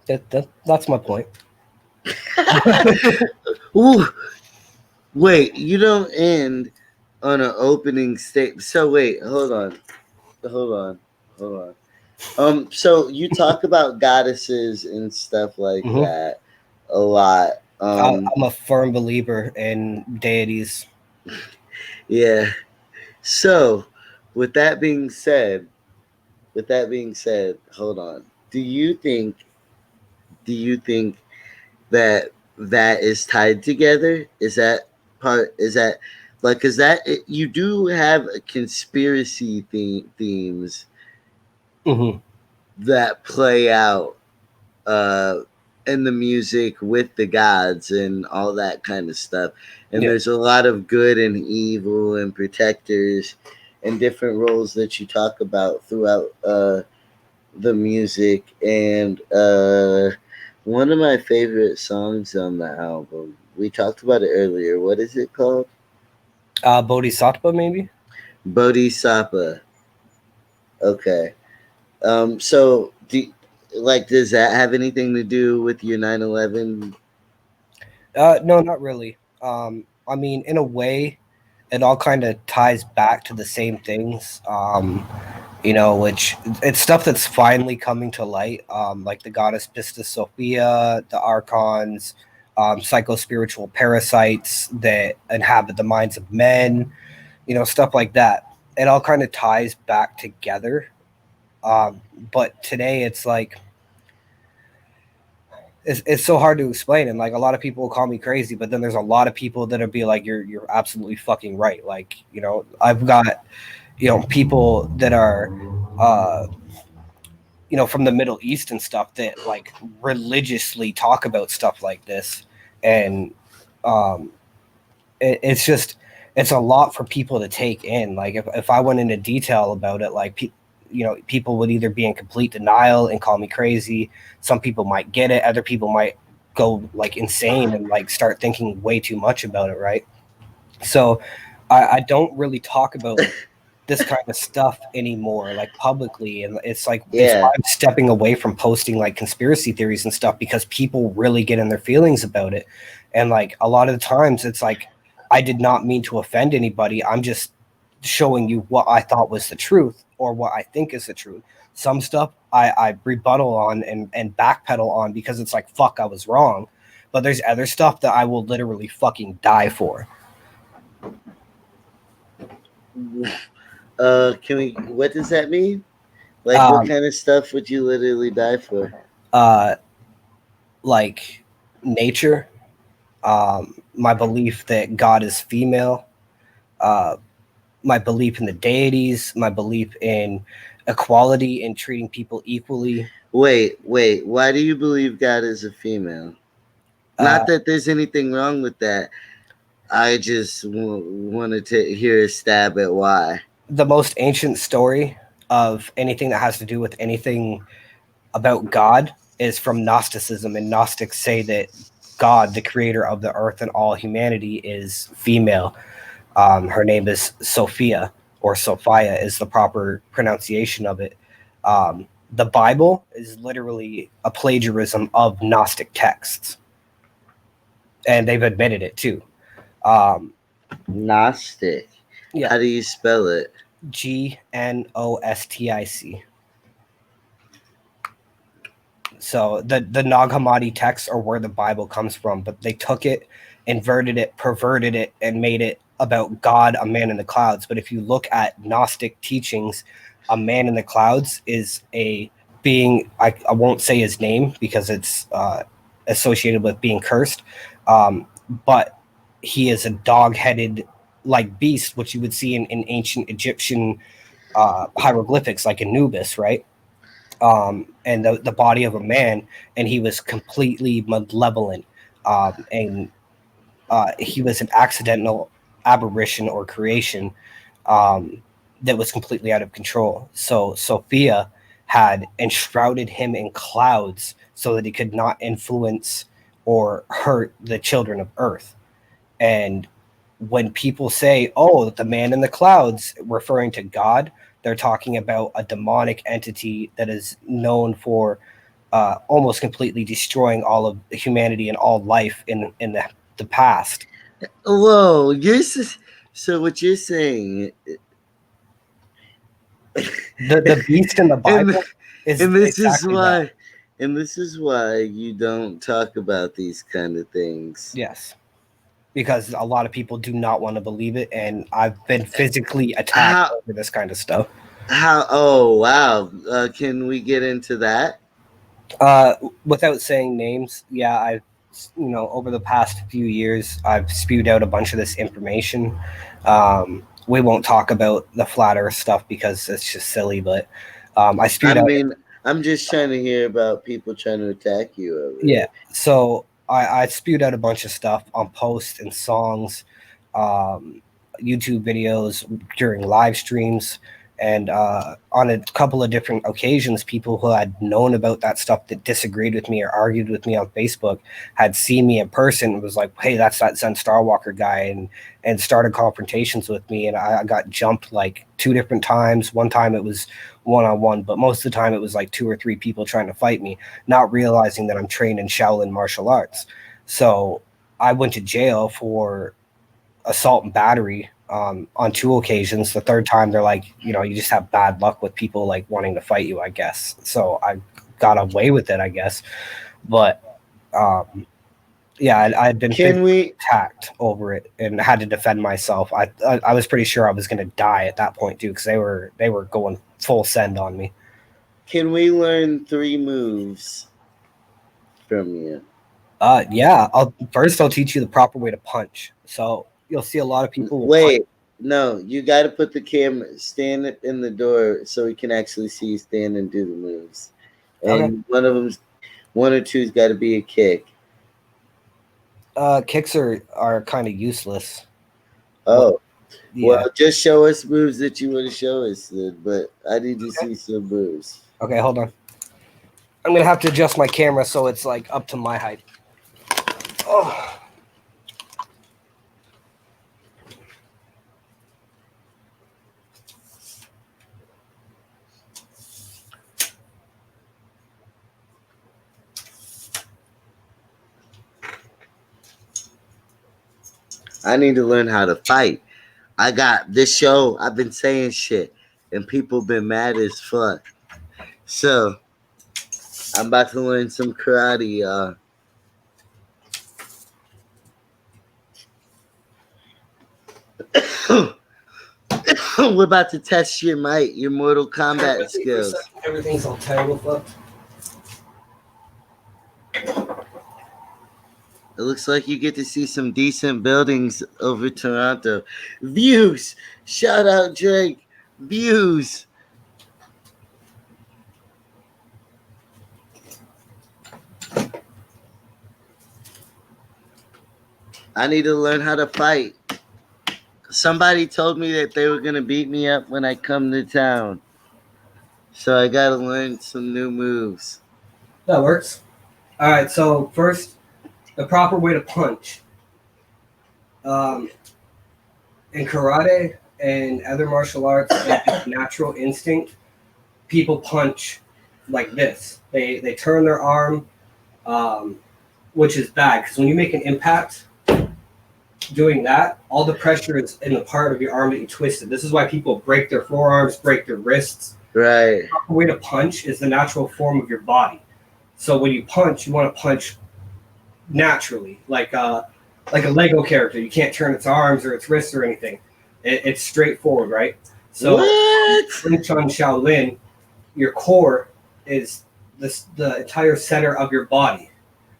That's my point. Ooh, wait, you don't end on an opening statement. So wait, hold on, hold on. So you talk about goddesses and stuff like Mhm. that a lot. I'm a firm believer in deities. Yeah. So, with that being said, hold on. Do you think that that is tied together? Is that part? Is that like? Because you do have a conspiracy themes Mm-hmm. that play out uh, in the music with the gods and all that kind of stuff. And Yeah. there's a lot of good and evil and protectors and different roles that you talk about throughout the music. And one of my favorite songs on the album, we talked about it earlier. What is it called? Bodhisattva, maybe. Bodhisattva. Okay. So, does that have anything to do with your 9/11? No, not really. I mean, in a way, it all kind of ties back to the same things. Which it's stuff that's finally coming to light. Like the goddess Pistis Sophia, the archons, psycho spiritual parasites that inhabit the minds of men. Stuff like that. It all kind of ties back together. But today, it's like it's so hard to explain, and like a lot of people will call me crazy, but then there's a lot of people that'll be like, you're absolutely fucking right. Like, I've got people that are uh from the Middle East and stuff that like religiously talk about stuff like this. And um it's just it's a lot for people to take in. Like if I went into detail about it, like people would either be in complete denial and call me crazy. Some people might get it, other people might go like insane and like start thinking way too much about it, right? So I don't really talk about this kind of stuff anymore, like publicly. And it's why Yeah. I'm stepping away from posting like conspiracy theories and stuff, because people really get in their feelings about it. And like a lot of the times it's like, I did not mean to offend anybody. I'm just showing you what I thought was the truth or what I think is the truth. Some stuff I rebuttal on and backpedal on because it's like, fuck, I was wrong. But there's other stuff that I will literally fucking die for. Can we? What does that mean? Like, what Um, kind of stuff would you literally die for? uh, like nature, my belief that God is female, uh, my belief in the deities, my belief in equality and treating people equally. Wait. Why do you believe God is a female? Uh, Not that there's anything wrong with that. I just wanted to hear a stab at why. the most ancient story of anything that has to do with anything about God is from Gnosticism, and Gnostics say that God, the creator of the earth and all humanity, is female. Her name is Sophia, or Sophia is the proper pronunciation of it. The Bible is literally a plagiarism of Gnostic texts, and they've admitted it too. Um, Gnostic. yeah, How do you spell it? Gnostic. So the Nag Hammadi texts are where the Bible comes from, but they took it, inverted it, perverted it, and made it about God, a man in the clouds. But if you look at Gnostic teachings, a man in the clouds is a being. I won't say his name because it's associated with being cursed, but he is a dog-headed like beast, which you would see in ancient Egyptian hieroglyphics, like Anubis, right? And the body of a man, and he was completely malevolent, and he was an accidental aberration or creation that was completely out of control. So Sophia had enshrouded him in clouds so that he could not influence or hurt the children of Earth. And when people say, oh, the man in the clouds, referring to God, they're talking about a demonic entity that is known for almost completely destroying all of humanity and all life in the past. Whoa, so what you're saying? The beast in the Bible is and this exactly is why, that. and this is why you don't talk about these kind of things. Yes, because a lot of people do not want to believe it, and I've been physically attacked How? over this kind of stuff. How? Oh, wow. Can we get into that? Without saying names, yeah, I've over the past few years, I've spewed out a bunch of this information. We won't talk about the flat Earth stuff because it's just silly, but I spewed I out. mean, I'm just trying to hear about people trying to attack you over Yeah, it. so I spewed out a bunch of stuff on posts and songs, YouTube videos, during live streams, and on a couple of different occasions, people who had known about that stuff that disagreed with me or argued with me on Facebook had seen me in person and was like, hey, that's that Zen Starwalker guy, and started confrontations with me, and I got jumped like 2 different times. One time it was one-on-one, but most of the time it was like 2 or 3 people trying to fight me, not realizing that I'm trained in Shaolin martial arts. So I went to jail for assault and battery on 2 occasions. The third time, they're like, you just have bad luck with people like wanting to fight you, I guess. So I got away with it, I guess. But yeah, I'd been attacked over it and had to defend myself. I was pretty sure I was going to die at that point too, because they were going full send on me. Can we learn 3 moves from you? Yeah. I'll teach you the proper way to punch. So you'll see a lot of people. Wait, no, you got to put the camera, stand in the door so we can actually see you stand and do the moves. And okay. One or two's got to be a kick. Kicks are kind of useless. Oh, yeah. Well, just show us moves that you want to show us, but I need to see some moves. Okay, hold on. I'm gonna have to adjust my camera so it's like up to my height. Oh. I need to learn how to fight. I got this show. I've been saying shit, and people been mad as fuck. So I'm about to learn some karate, y'all. We're about to test your might, your Mortal Kombat skills. Everything's all terrible fucked. It looks like you get to see some decent buildings over Toronto. Views! Shout out Drake. Views! I need to learn how to fight. Somebody told me that they were going to beat me up when I come to town. So I got to learn some new moves. That works. All right, so first, the proper way to punch. In karate and other martial arts, natural instinct, people punch like this. They turn their arm, which is bad because when you make an impact, doing that, all the pressure is in the part of your arm that you twisted. This is why people break their forearms, break their wrists. Right. The proper way to punch is the natural form of your body. So when you punch, you want to punch naturally, like a Lego character. You can't turn its arms or its wrists or anything. It's straightforward, right? So in Chun Shaolin, your core is the entire center of your body.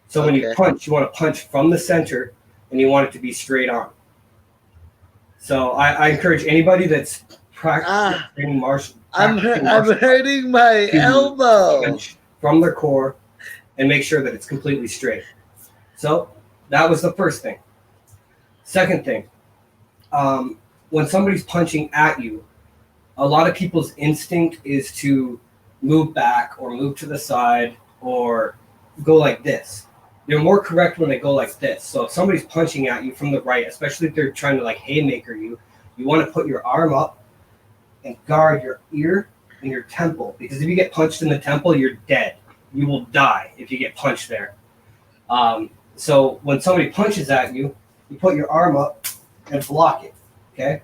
So when you punch, you want to punch from the center, and you want it to be straight on. So I encourage anybody that's practicing martial. I'm hurting my elbow. Punch from their core and make sure that it's completely straight. So that was the first thing. Second thing, when somebody's punching at you, a lot of people's instinct is to move back or move to the side or go like this. They're more correct when they go like this. So if somebody's punching at you from the right, especially if they're trying to like haymaker you, you want to put your arm up and guard your ear and your temple, because if you get punched in the temple, you're dead. You will die if you get punched there. So when somebody punches at you, you put your arm up and block it. Okay,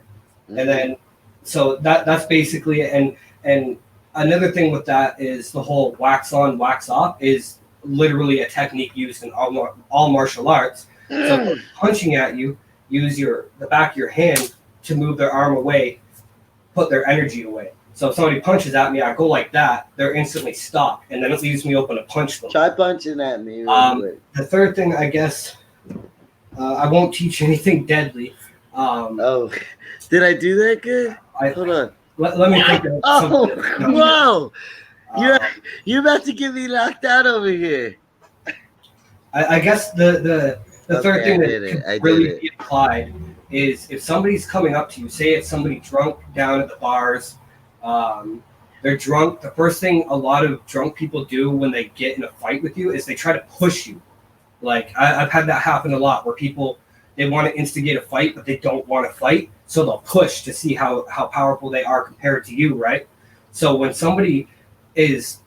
and then so that's basically it. And another thing with that is the whole wax on, wax off is literally a technique used in all martial arts. So if they're punching at you, use the back of your hand to move their arm away, put their energy away. So if somebody punches at me, I go like that, they're instantly stopped, and then it leaves me open to punch them. Try punching at me. The third thing, I guess, I won't teach anything deadly. Did I do that good? Hold on. Let me think of something. Whoa! You're about to get me knocked out over here. I guess the third thing that could really be applied is if somebody's coming up to you, say it's somebody drunk down at the bars, they're drunk. The first thing a lot of drunk people do when they get in a fight with you is they try to push you. Like I've had that happen a lot where people, they want to instigate a fight, but they don't want to fight. So they'll push to see how powerful they are compared to you, right? So when somebody is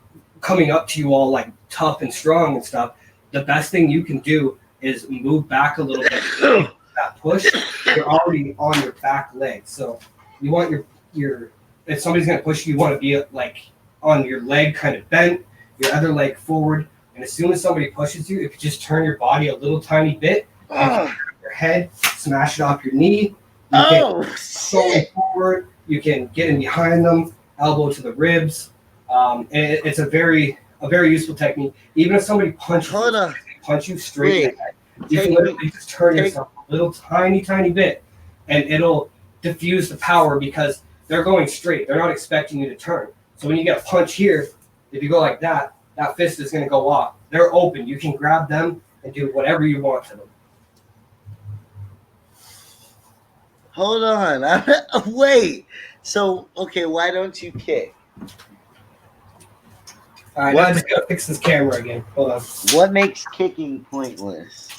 coming up to you all like tough and strong and stuff, the best thing you can do is move back a little bit. That push, you're already on your back leg. So you want your if somebody's going to push you, you want to be like on your leg kind of bent, your other leg forward. And as soon as somebody pushes you, if you just turn your body a little tiny bit, your head, smash it off your knee. You can go forward. You can get in behind them, elbow to the ribs. And it's a very useful technique. Even if somebody punch you straight in the head, you can literally just turn yourself a little tiny bit, and it'll diffuse the power because they're going straight. They're not expecting you to turn. So when you get a punch here, if you go like that, that fist is going to go off. They're open. You can grab them and do whatever you want to them. Hold on. Wait. So, okay, why don't you kick? All right, now I just got to fix this camera again. Hold on. What makes kicking pointless?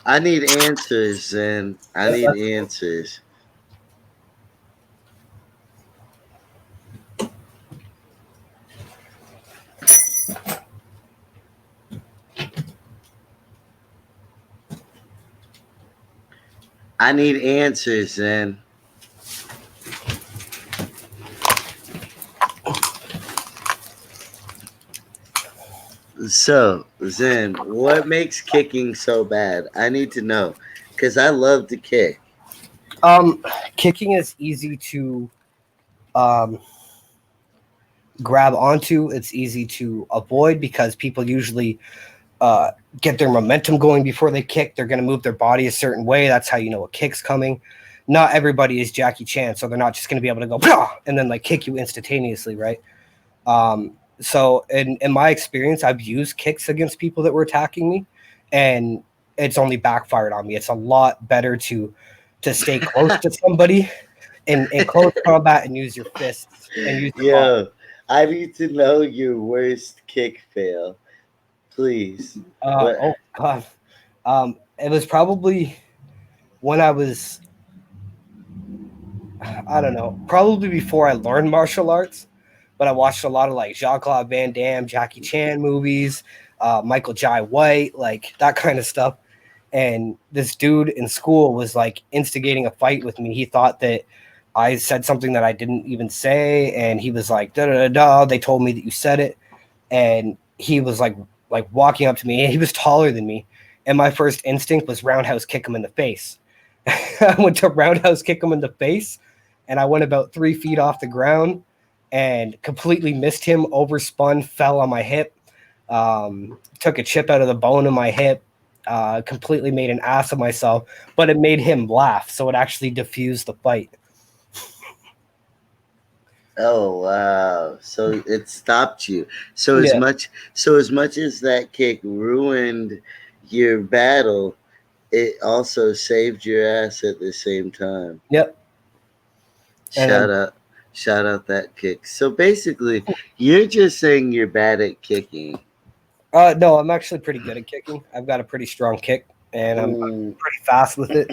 I need answers, and I need answers. I need answers, Zen. So, Zen, what makes kicking so bad? I need to know, because I love to kick. Kicking is easy to grab onto. It's easy to avoid because people usually get their momentum going before they kick. They're going to move their body a certain way. That's how you know a kick's coming. Not everybody is Jackie Chan, so they're not just going to be able to go and then like kick you instantaneously, right? So in my experience, I've used kicks against people that were attacking me, and it's only backfired on me. It's a lot better to stay close to somebody in close combat and use your fists and use your body. I need to know your worst kick fail, please. Oh God, it was probably when I was, I don't know, probably before I learned martial arts. But I watched a lot of like Jean-Claude Van Damme, Jackie Chan movies, Michael Jai White, like that kind of stuff. And this dude in school was like instigating a fight with me. He thought that I said something that I didn't even say, and he was like, da da da da. They told me that you said it, and he was like walking up to me. And he was taller than me, and my first instinct was roundhouse kick him in the face. I went to roundhouse kick him in the face, and I went about 3 feet off the ground and completely missed him, overspun, fell on my hip, took a chip out of the bone of my hip, completely made an ass of myself, but it made him laugh, so it actually diffused the fight. Oh wow! So it stopped you. Yeah. So as much as that kick ruined your battle, it also saved your ass at the same time. Yep. And Shout out, shout out that kick. So basically, you're just saying you're bad at kicking. then, no, I'm actually pretty good at kicking. I've got a pretty strong kick, and I'm Mm, pretty fast with it.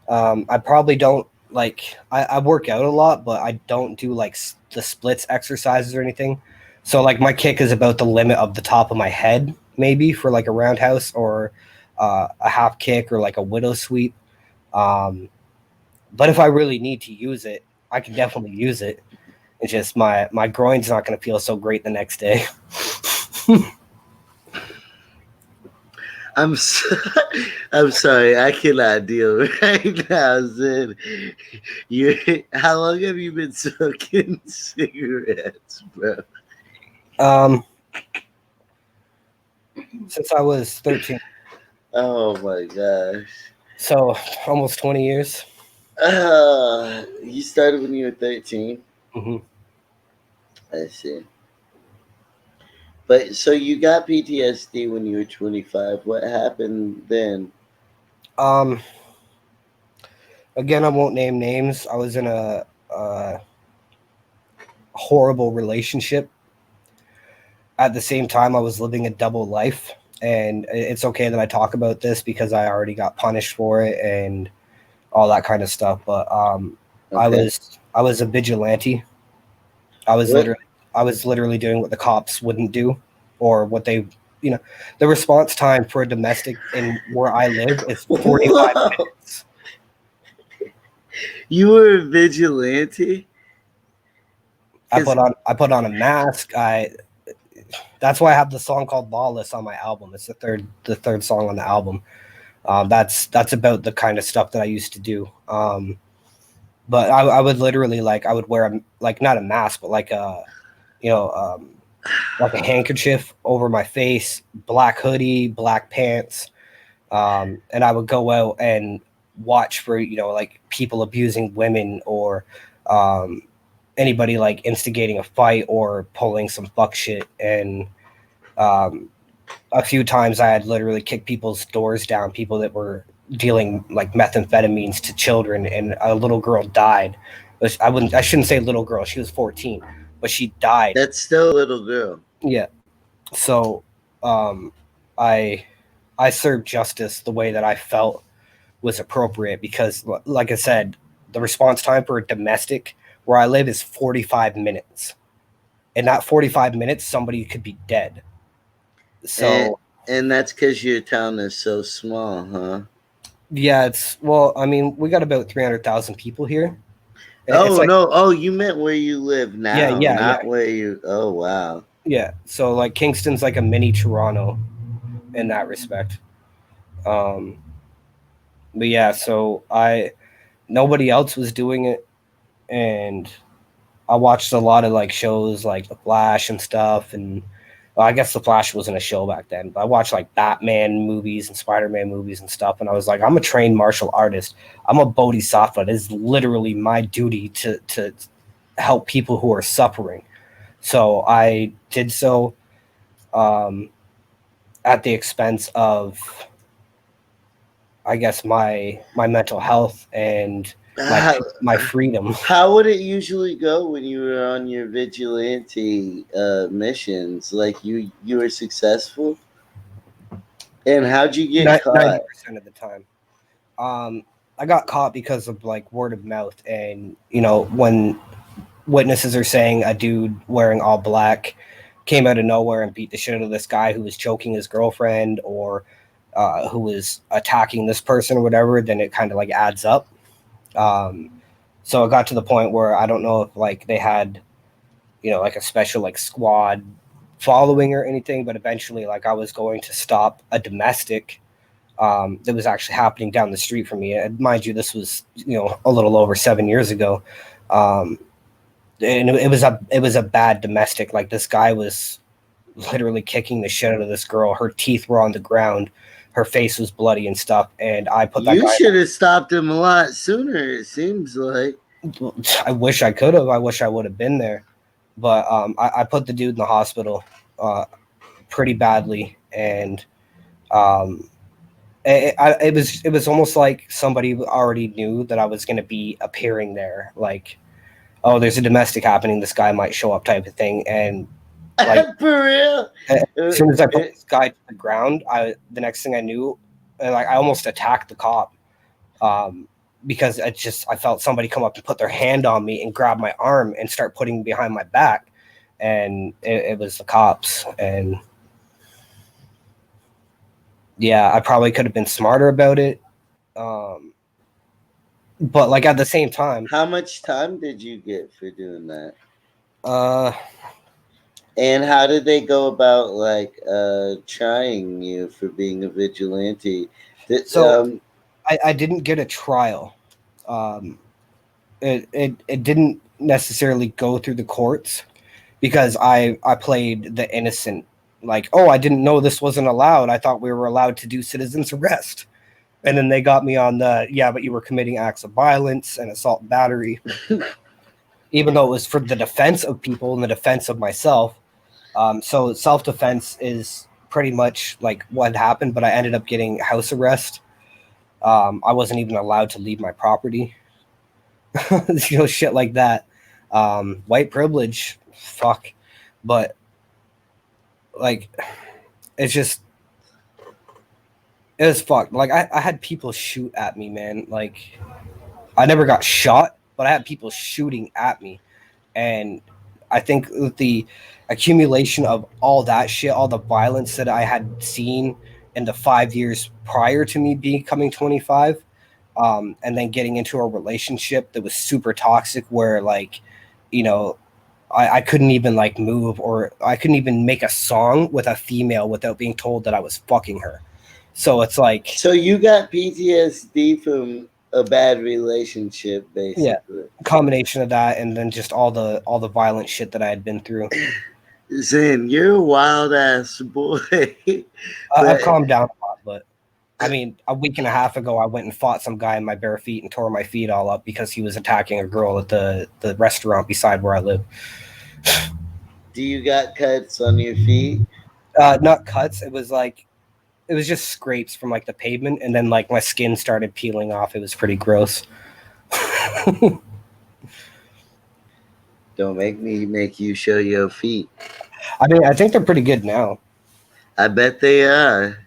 I probably don't like. I work out a lot, but I don't do like the splits exercises or anything. So like my kick is about the limit of the top of my head, maybe for like a roundhouse or a half kick or like a widow sweep. Um, but if I really need to use it, I can definitely use it. It's just my groin's not going to feel so great the next day. I'm so, I'm sorry, I cannot deal right now, Zen. You, how long have you been smoking cigarettes, bro? um, since I was 13, Oh my gosh. so almost 20 years. You started when you were 13. Hmm. I see. But so you got PTSD when you were 25. What happened then? Um, Again, I won't name names. I was in a horrible relationship. At the same time, I was living a double life, and it's okay that I talk about this because I already got punished for it and all that kind of stuff. But Okay. I was a vigilante. I was What? literally I was literally doing what the cops wouldn't do, or what they, you know, the response time for a domestic in where I live is 45 Whoa! minutes. You were a vigilante? Because I put on a mask. I That's why I have the song called "Lawless" on my album. It's the third song on the album. That's about the kind of stuff that I used to do. But I would literally like I would wear a like not a mask, but like a you know like a handkerchief over my face, black hoodie, black pants, and I would go out and watch for like people abusing women or um, anybody like instigating a fight or pulling some fuck shit and um, a few times I had literally kicked people's doors down, people that were dealing like methamphetamines to children, and a little girl died. I shouldn't say little girl. She was 14, but she died. that's still a little girl. Yeah. So, um, I I served justice the way that I felt was appropriate because, like I said, the response time for a domestic where I live is 45 minutes. In that 45 minutes, somebody could be dead. And So and that's because your town is so small, huh? yeah, I mean, we got about 300,000 people here. It's Oh like, no! Oh, you meant where you live yeah, now, yeah, yeah, not where you. Oh wow! yeah. So like Kingston's like a mini Toronto in that respect. Um, but yeah, so nobody else was doing it, and I watched a lot of like shows like The Flash and stuff, and well, I guess The Flash wasn't a show back then, but I watched like Batman movies and Spider-Man movies and stuff, and I was like, I'm a trained martial artist. I'm a bodhisattva. It is literally my duty to help people who are suffering. So I did so um, at the expense of, I guess, my mental health and my How, my freedom. how would it usually go when you were on your vigilante missions? Like you were successful, and how'd you get caught? 90% of the time. Um, I got caught because of like word of mouth, and when witnesses are saying a dude wearing all black came out of nowhere and beat the shit out of this guy who was choking his girlfriend or who was attacking this person or whatever, then it kind of like adds up. Um, so it got to the point where I don't know if like they had like a special like squad following or anything, but eventually like I was going to stop a domestic that was actually happening down the street from me. And mind you, this was a little over 7 years ago. Um, and it was a bad domestic. Like this guy was literally kicking the shit out of this girl. Her teeth were on the ground. Her face was bloody and stuff. And I put that You guy. should have stopped him a lot sooner. It seems like. I wish I could have. I wish I would have been there. But I put the dude in the hospital pretty badly, and um, it was almost like somebody already knew that I was going to be appearing there. Like, oh, there's a domestic happening. This guy might show up, type of thing. And like, For real. as soon as I put this guy to the ground, the next thing I knew, like I almost attacked the cop. Because I felt somebody come up and put their hand on me and grab my arm and start putting me behind my back, and it was the cops. And yeah, I probably could have been smarter about it, but like at the same time, How much time did you get for doing that? uh, And how did they go about like trying you for being a vigilante? so I didn't get a trial. Um, it didn't necessarily go through the courts because I played the innocent. Like, oh, I didn't know this wasn't allowed. I thought we were allowed to do citizen's arrest. And then they got me on the, yeah, but you were committing acts of violence and assault and battery, even though it was for the defense of people and the defense of myself. So self-defense is pretty much like what happened, but I ended up getting house arrest. I wasn't even allowed to leave my property. Shit like that. White privilege, fuck. But like, it's just, it was fucked. Like I had people shoot at me, man. Like I never got shot, but I had people shooting at me. And I think with the accumulation of all that shit, all the violence that I had seen in the 5 years prior to me becoming 25, and then getting into a relationship that was super toxic where like, I couldn't even like move, or I couldn't even make a song with a female without being told that I was fucking her. So it's like, So you got PTSD from a bad relationship, yeah, basically. combination of that and then just all the violent shit that I had been through. Zen, you're a wild ass boy. I've But calmed down a lot, but I mean, a week and a half ago, I went and fought some guy in my bare feet and tore my feet all up because he was attacking a girl at the restaurant beside where I live. do you got cuts on your feet? Not cuts. It was just scrapes from like the pavement, and then like my skin started peeling off. It was pretty gross. Don't make me make you show your feet. I mean, I think they're pretty good now. I bet they are.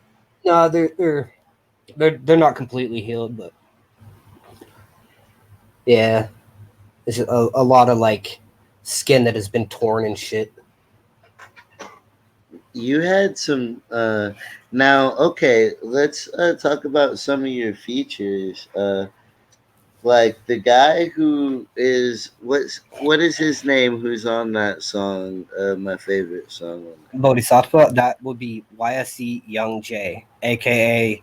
No, they're not completely healed, but yeah, it's a lot of like skin that has been torn and shit. You had some now okay, let's talk about some of your features. Like the guy who is what is his name who's on that song, my favorite song on Bodhisattva, that would be YSE Young J, aka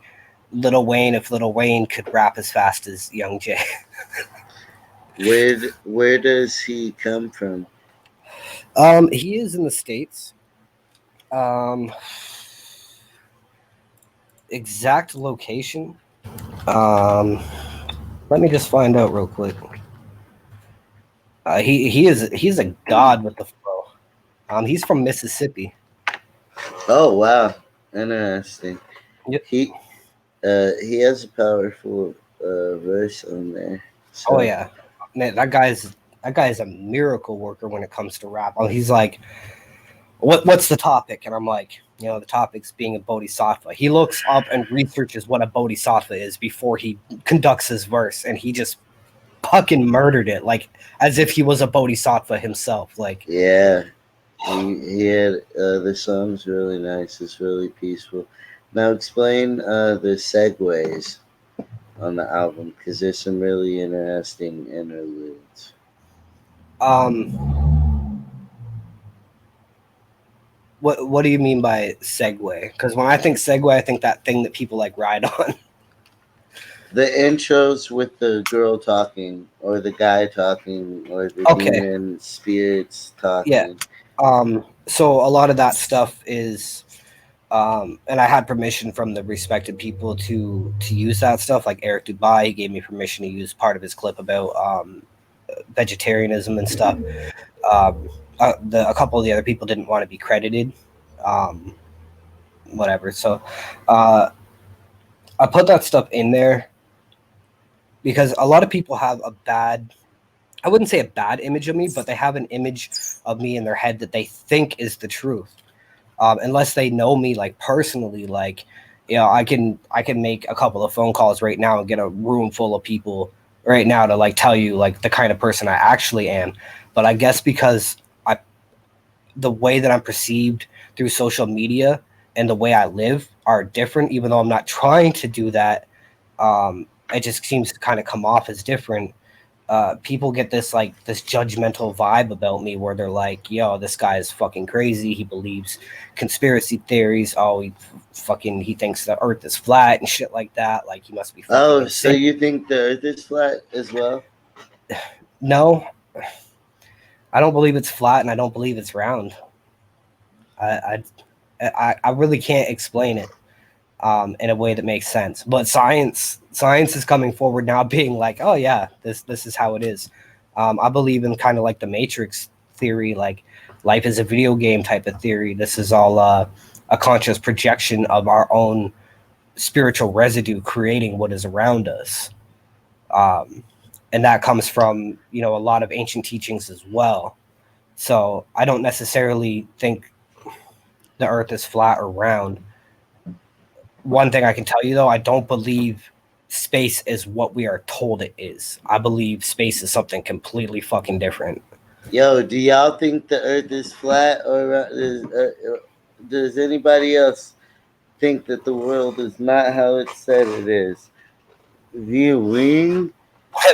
Little Wayne if Little Wayne could rap as fast as Young J. where does he come from? He is in the States. Um, exact location. Let me just find out real quick. He's a god with the flow. He's from Mississippi. Oh wow, interesting. Yep. He has a powerful verse on there. So. Oh yeah, man, that guy's a miracle worker when it comes to rap. He's like, what's the topic? And I'm like, the topic's being a bodhisattva. He looks up and researches what a bodhisattva is before he conducts his verse, and he just fucking murdered it, like as if he was a bodhisattva himself. Like, yeah, he had the song's really nice. It's really peaceful. Now explain the segues on the album, because there's some really interesting interludes. What do you mean by segue? Because when I think segue, I think that thing that people like ride on. The intros with the girl talking, or the guy talking, or the demon spirits talking. Yeah. So a lot of that stuff is, and I had permission from the respected people to use that stuff. Like Eric Dubai, he gave me permission to use part of his clip about vegetarianism and stuff. A couple of the other people didn't want to be credited. Whatever. So I put that stuff in there because a lot of people have a bad, I wouldn't say a bad image of me, but they have an image of me in their head that they think is the truth. Unless they know me like personally, like, you know, I can make a couple of phone calls right now and get a room full of people right now to like tell you like the kind of person I actually am. But I guess because the way that I'm perceived through social media and the way I live are different, even though I'm not trying to do that. It just seems to kind of come off as different. People get this like this judgmental vibe about me where they're like, yo, this guy is fucking crazy. He believes conspiracy theories. Oh, he thinks the earth is flat and shit like that. Like he must be fucking Oh, so insane. you think the earth is flat as well? No, I don't believe it's flat and I don't believe it's round. I really can't explain it in a way that makes sense. But science is coming forward now, being like, oh yeah, this is how it is. I believe in kind of like the Matrix theory, like life is a video game type of theory. This is all a conscious projection of our own spiritual residue creating what is around us. And that comes from, you know, a lot of ancient teachings as well. So I don't necessarily think the earth is flat or round. One thing I can tell you though, I don't believe space is what we are told it is. I believe space is something completely fucking different. Yo, do y'all think the earth is flat, or does anybody else think that the world is not how it said it is? Viewing?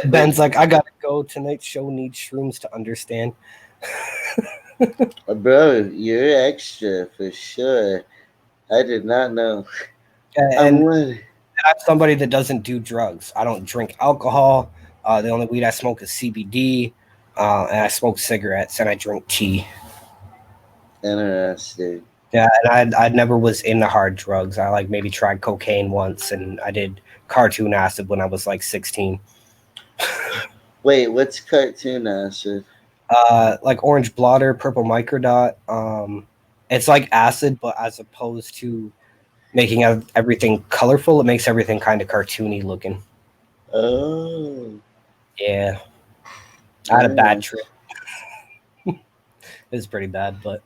Ben's like, I gotta go. Tonight's show needs shrooms to understand. Bro, you're extra for sure. I did not know. And I'm somebody that doesn't do drugs. I don't drink alcohol. The only weed I smoke is CBD, and I smoke cigarettes and I drink tea. Interesting. Yeah, and I never was into hard drugs. I like maybe tried cocaine once, and I did cartoon acid when I was like 16. Wait, what's cartoon acid? Like orange blotter, purple microdot. It's like acid, but as opposed to making everything colorful, it makes everything kind of cartoony looking. Oh. Yeah, I had a bad trip. It was pretty bad, but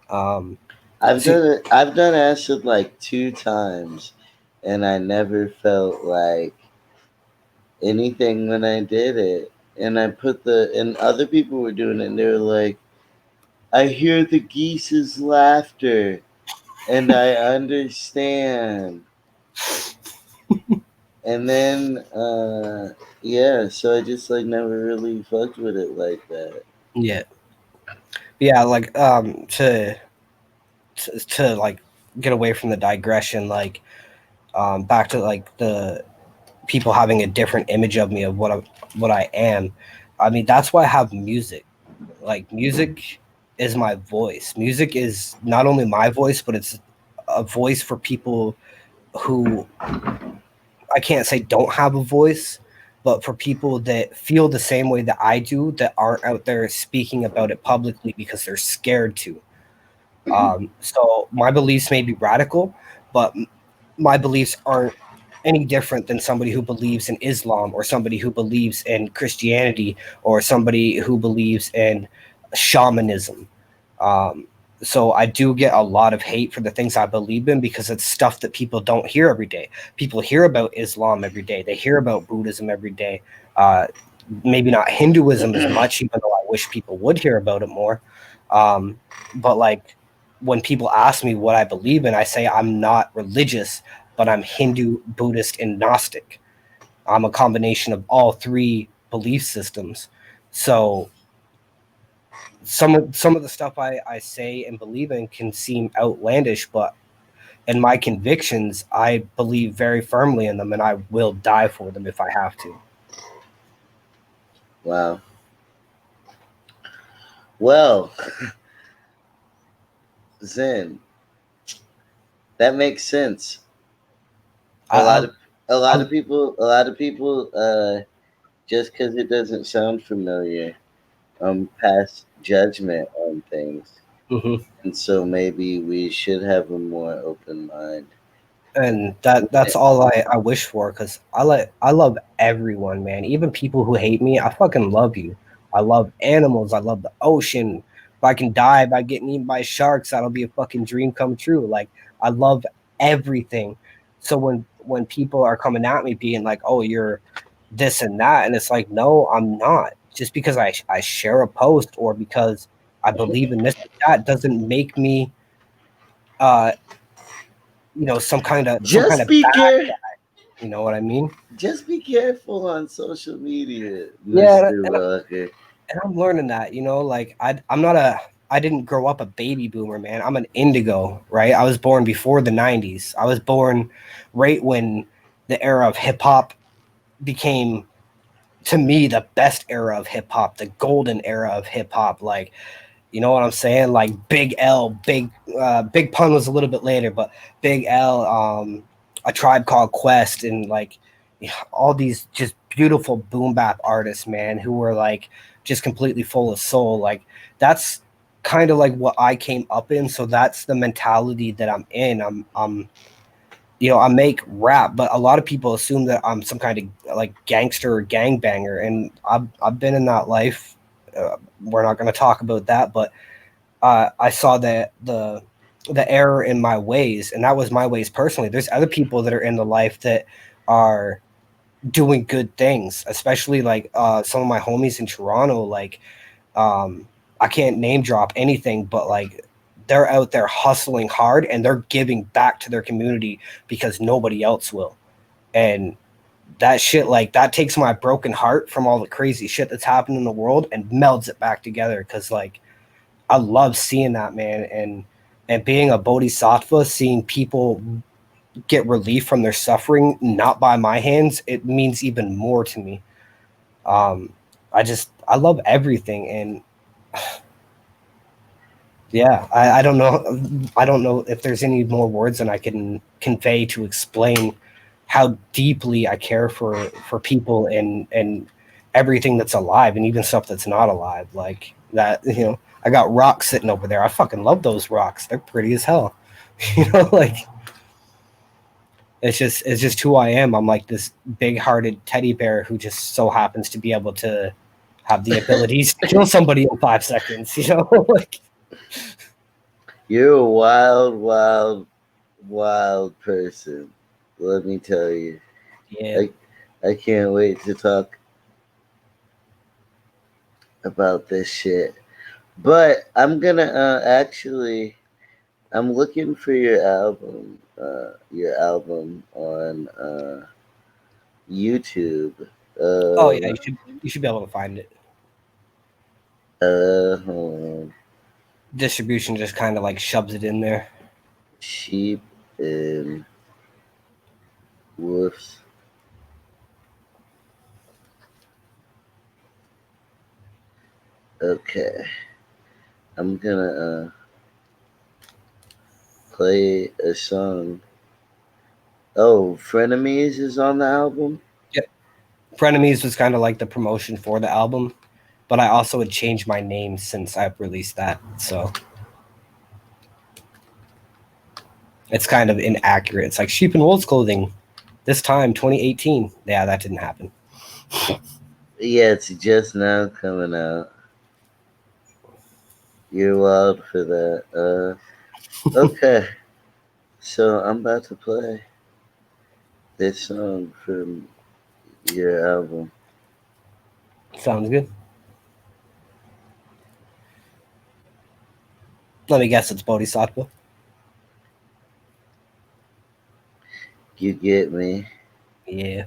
I've done acid like 2 times, and I never felt like anything when I did it. And and other people were doing it, and they were like, I hear the geese's laughter, and I understand. And then, yeah, so I just like never really fucked with it like that. yeah, like to like get away from the digression, like back to like the people having a different image of me of what I am. I mean, that's why I have music. Like music is my voice. Music is not only my voice, but it's a voice for people who I can't say don't have a voice, but for people that feel the same way that I do, that aren't out there speaking about it publicly because they're scared to. So my beliefs may be radical, but my beliefs aren't any different than somebody who believes in Islam or somebody who believes in Christianity or somebody who believes in shamanism. Um, so I do get a lot of hate for the things I believe in because it's stuff that people don't hear every day. People hear about Islam every day. They hear about Buddhism every day. Maybe not Hinduism as much, even though I wish people would hear about it more. But like when people ask me what I believe in, I say I'm not religious, but I'm Hindu, Buddhist, and Gnostic. I'm a combination of all three belief systems. So some of the stuff I say and believe in can seem outlandish, but in my convictions, I believe very firmly in them, and I will die for them if I have to. Wow. Well, Zen, that makes sense. A lot of people just because it doesn't sound familiar, pass judgment on things. Hmm. And so maybe we should have a more open mind. And that's all I wish for, because I love everyone, man. Even people who hate me, I fucking love you. I love animals. I love the ocean. If I can die by getting eaten by sharks, that'll be a fucking dream come true. Like, I love everything. So when people are coming at me being like, "Oh, you're this and that," and it's like, no, I'm not. Just because I share a post or because I believe in this and that doesn't make me uh some kind Just of be bad. care. You know what I mean? Just be careful on social media, Yeah, Mister Walker. and I'm learning that. Like I'm not a. I didn't grow up a baby boomer, man. I'm an indigo, right? I was born before the '90s. I was born right when the era of hip hop became, to me, the best era of hip hop, the golden era of hip hop. Like, you know what I'm saying? Like Big L, Big Pun was a little bit later, but Big L, A Tribe Called Quest, and like, all these just beautiful boom bap artists, man, who were like just completely full of soul. Like, that's kind of like what I came up in. So that's the mentality that I'm in. I make rap, but a lot of people assume that I'm some kind of like gangster or gangbanger, and I've been in that life. We're not going to talk about that, but I saw the error in my ways, and that was my ways personally. There's other people that are in the life that are doing good things, especially like some of my homies in Toronto. Like, I can't name drop anything, but like they're out there hustling hard and they're giving back to their community because nobody else will. And that shit, like, that takes my broken heart from all the crazy shit that's happened in the world and melds it back together. Because like, I love seeing that, man. And being a bodhisattva, seeing people get relief from their suffering, not by my hands, it means even more to me. Um, I love everything, and yeah, I don't know if there's any more words that I can convey to explain how deeply I care for people and everything that's alive and even stuff that's not alive. Like that, I got rocks sitting over there. I fucking love those rocks. They're pretty as hell. Like, it's just who I am. I'm like this big-hearted teddy bear who just so happens to be able to have the abilities to kill somebody in 5 seconds. Like, You're a wild, wild, wild person. Let me tell you. yeah. I I can't wait to talk about this shit. But I'm gonna actually I'm looking for your album on YouTube. Oh yeah, Uh, you should be able to find it. hold on. Distribution just kind of like shoves it in there. Sheep and Wolves. Okay, I'm gonna play a song. Oh, Frenemies is on the album. Yep. Frenemies was kind of like the promotion for the album, but I also had changed my name since I've released that, so it's kind of inaccurate. It's like Sheep and Wolves Clothing. This time, 2018. Yeah, that didn't happen. Yeah, it's just now coming out. You're wild for that. Okay, so I'm about to play this song from your album. Sounds good. Let me guess, it's Bodhisattva. You get me? Yeah.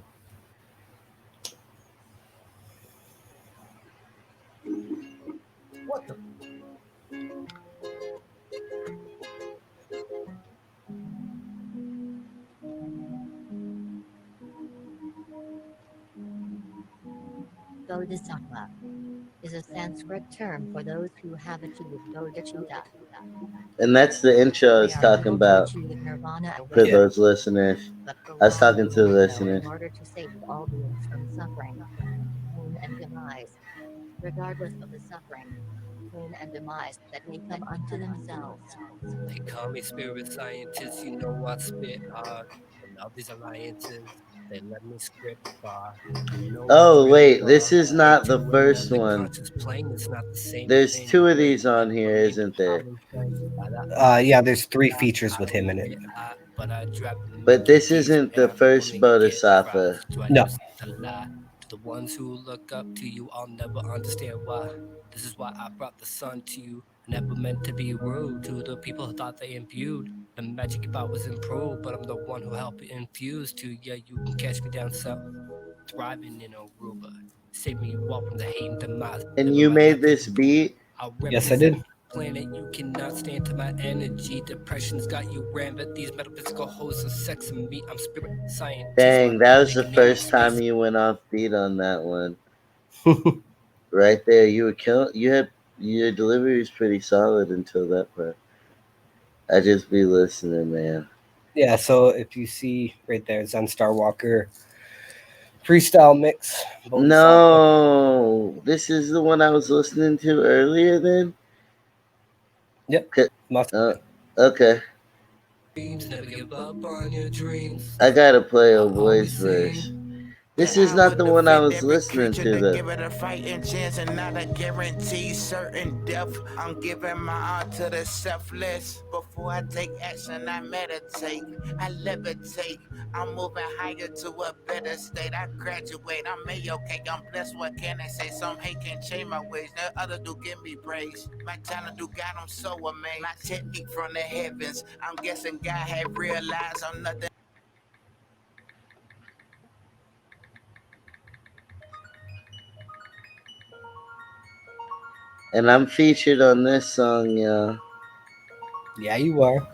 Bodhisattva is a Sanskrit term for those who have achieved bodhicitta. And that's the intro I They was are talking able to about achieve nirvana for Yeah. awakening, those listeners. but for I was one talking who to the will so listeners. in order to save all beings from suffering. and demise, regardless of the suffering, pain, and demise that may come unto themselves. They call me spirit scientist, you know I spit hard. And all these alliances, they let me script bar. You know what's Oh really wait, this wrong? is not the Into first another one. conscious plane, it's not the same There's thing. two of Wait, these on here, maybe isn't I'm there? insane. Yeah, there's 3 features with him in it. But I drop But Mickey this D's isn't and the I'm the one first who get Bodhisattva. props. Do I No. just have to lie? To the ones who look up to you, I'll never understand why. This is why I brought the sun to you. Never meant to be rude to the people who thought they imbued the magic if I was improved, but I'm the one who helped infuse to you. You can catch me down south, thriving in Aruba. Save me you all from the hate and demise. And Never you mind made nothing this to prove. beat? I Yes, I represent did. planet, you cannot stand to my energy. Depression's got you rampant. These metaphysical hoes are sexing me. I'm spirit scientist. Dang, My that was the nickname is first time Space. you went off beat on that one. Right there, you were killing. You had your delivery was pretty solid until that part. I just be listening, man. Yeah, so if you see right there, Zen Starwalker freestyle mix. Bodhisattva. No, this is the one I was listening to earlier. Then, Yep. okay, Must have uh, been. okay. Never give up on your dreams. I gotta play I a always voice verse. sing. This That is I not would the one I defend was every listening creature to, to though. give it a fighting chance and not a guarantee certain death. I'm giving my all to the selfless. Before I take action, I meditate, I levitate. I'm moving higher to a better state. I graduate, I'm A-okay, I'm blessed. What can I say? Some hate can't change my ways. The other do give me praise. My talent do God, I'm so amazed. My technique from the heavens. I'm guessing God had realized I'm nothing. And I'm featured on this song, y'all. Yeah, you are.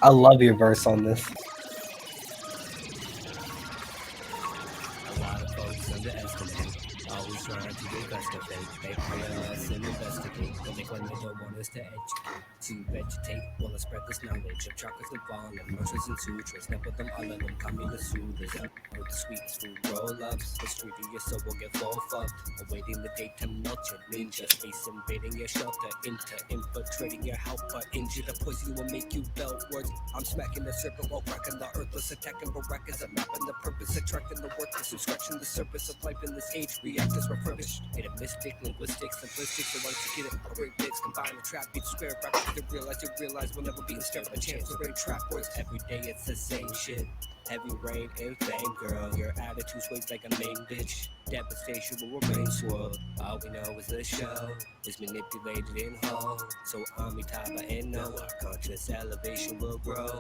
I love your verse on this. A lot of folks underestimate, always trying to investigate. They hire us and investigate, but they claim they don't want us to educate. To vegetate, while I spread this knowledge of chakras and fallen, mantras and sutras. Never them, all of them, communist soothers. And with the sweetest food roll-ups, the street of your soul will get full fucked. Awaiting the day to melt your ninja, space invading your shelter, infiltrating your helper. Injure the poison will make you belt words. I'm smacking the serpent while cracking the earthless, attacking barackas. I'm mapping the purpose, attracting the worthless, and scratching the surface of life in this age. Reactors refurbished, made a mystic, linguistic, simplistic. So once you get it, I break bits, combine the trap beats, square rappers to realize we'll never be instead of a chance to break trap words. Every day it's the same shit. Heavy rain and fame, girl. Your attitude sways like a main bitch. Devastation will remain swirled. All we know is the show is manipulated in whole. So Amitabha and no, our conscious elevation will grow.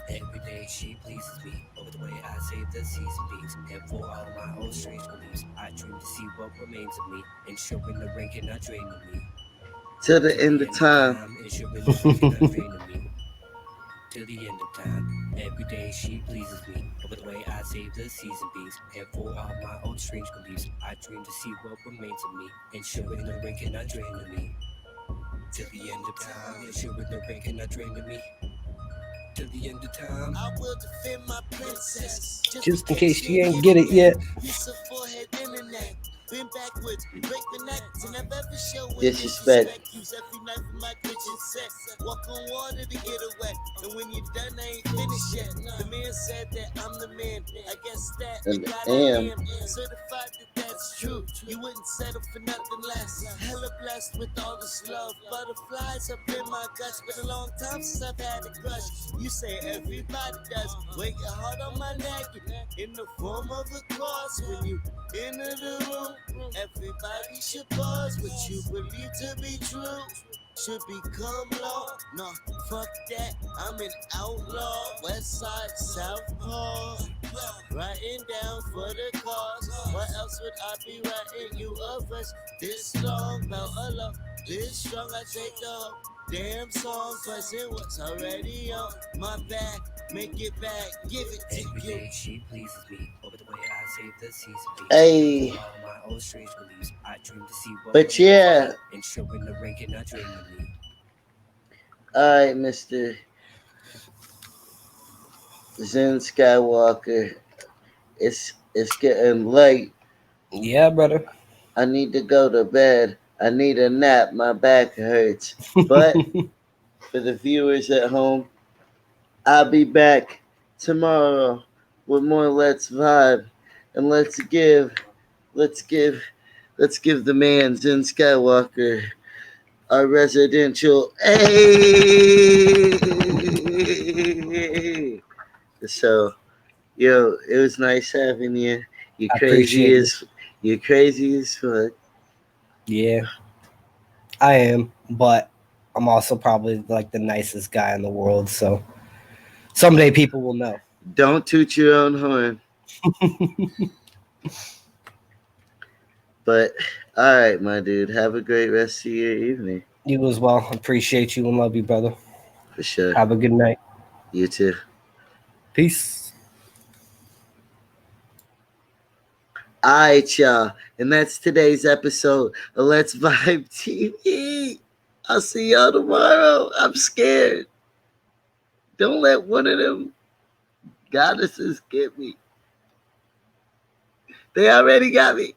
Every day she pleases me over the way I save the season beats. And for all my old strange beliefs, I dream to see what remains of me. Ensuring the rain cannot drain of me. To the end of time. Ensuring the rain cannot drain of me. Till the end of time, every day she pleases me over the way I save the season beats. And for all my old strange beliefs, I dream to see what remains of me. Ensuring the rain cannot drain of me. Till the end of time, ensuring the rain cannot drain of me. Till the end of time, I will defend my princess. Just in case you ain't get it yet. Use a forehead internet. Been backwards, break the neck, to never ever show with Disrespect. Use every knife in my kitchen set. Walk on water to get away. And when you're done, I ain't finished yet. The man said that I'm the man. I guess that And God I I am. am. Certified that that's true. You wouldn't settle for nothing less. Hella blessed with all this love. Butterflies up in my guts. Been a long time since I've had a crush. You say everybody does. Wear your heart on my neck in the form of a cross. When you enter the room, everybody should pause. What you believe to be true should become law. Nah, fuck that. I'm an outlaw. West side, southpaw. Writing down for the cause. What else would I be writing you a verse this long? About a love this strong. I take the whole damn song, cause it was already on my back. Make it back, give it to Every you. day she pleases me over the way I save the season beats. Hey. For all my old strange beliefs, I dream to see what But yeah. ensuring the rain cannot drain of me. Alright, Mr. Zen Skywalker. It's getting late. Yeah, brother. I need to go to bed. I need a nap. My back hurts. But for the viewers at home, I'll be back tomorrow with more Let's Vibe. And let's give, let's give the man Zen Skywalker our residential. Hey! So, yo, it was nice having you. You I crazy appreciate you. as you crazy as fuck. Yeah, I am, but I'm also probably like the nicest guy in the world. So someday people will know. Don't toot your own horn. But all right, my dude. Have a great rest of your evening. You as well. Appreciate you and love you, brother. For sure. Have a good night. You too. Peace. All right, y'all. And that's today's episode of Let's Vibe TV. I'll see y'all tomorrow. I'm scared. Don't let one of them goddesses get me. They already got me.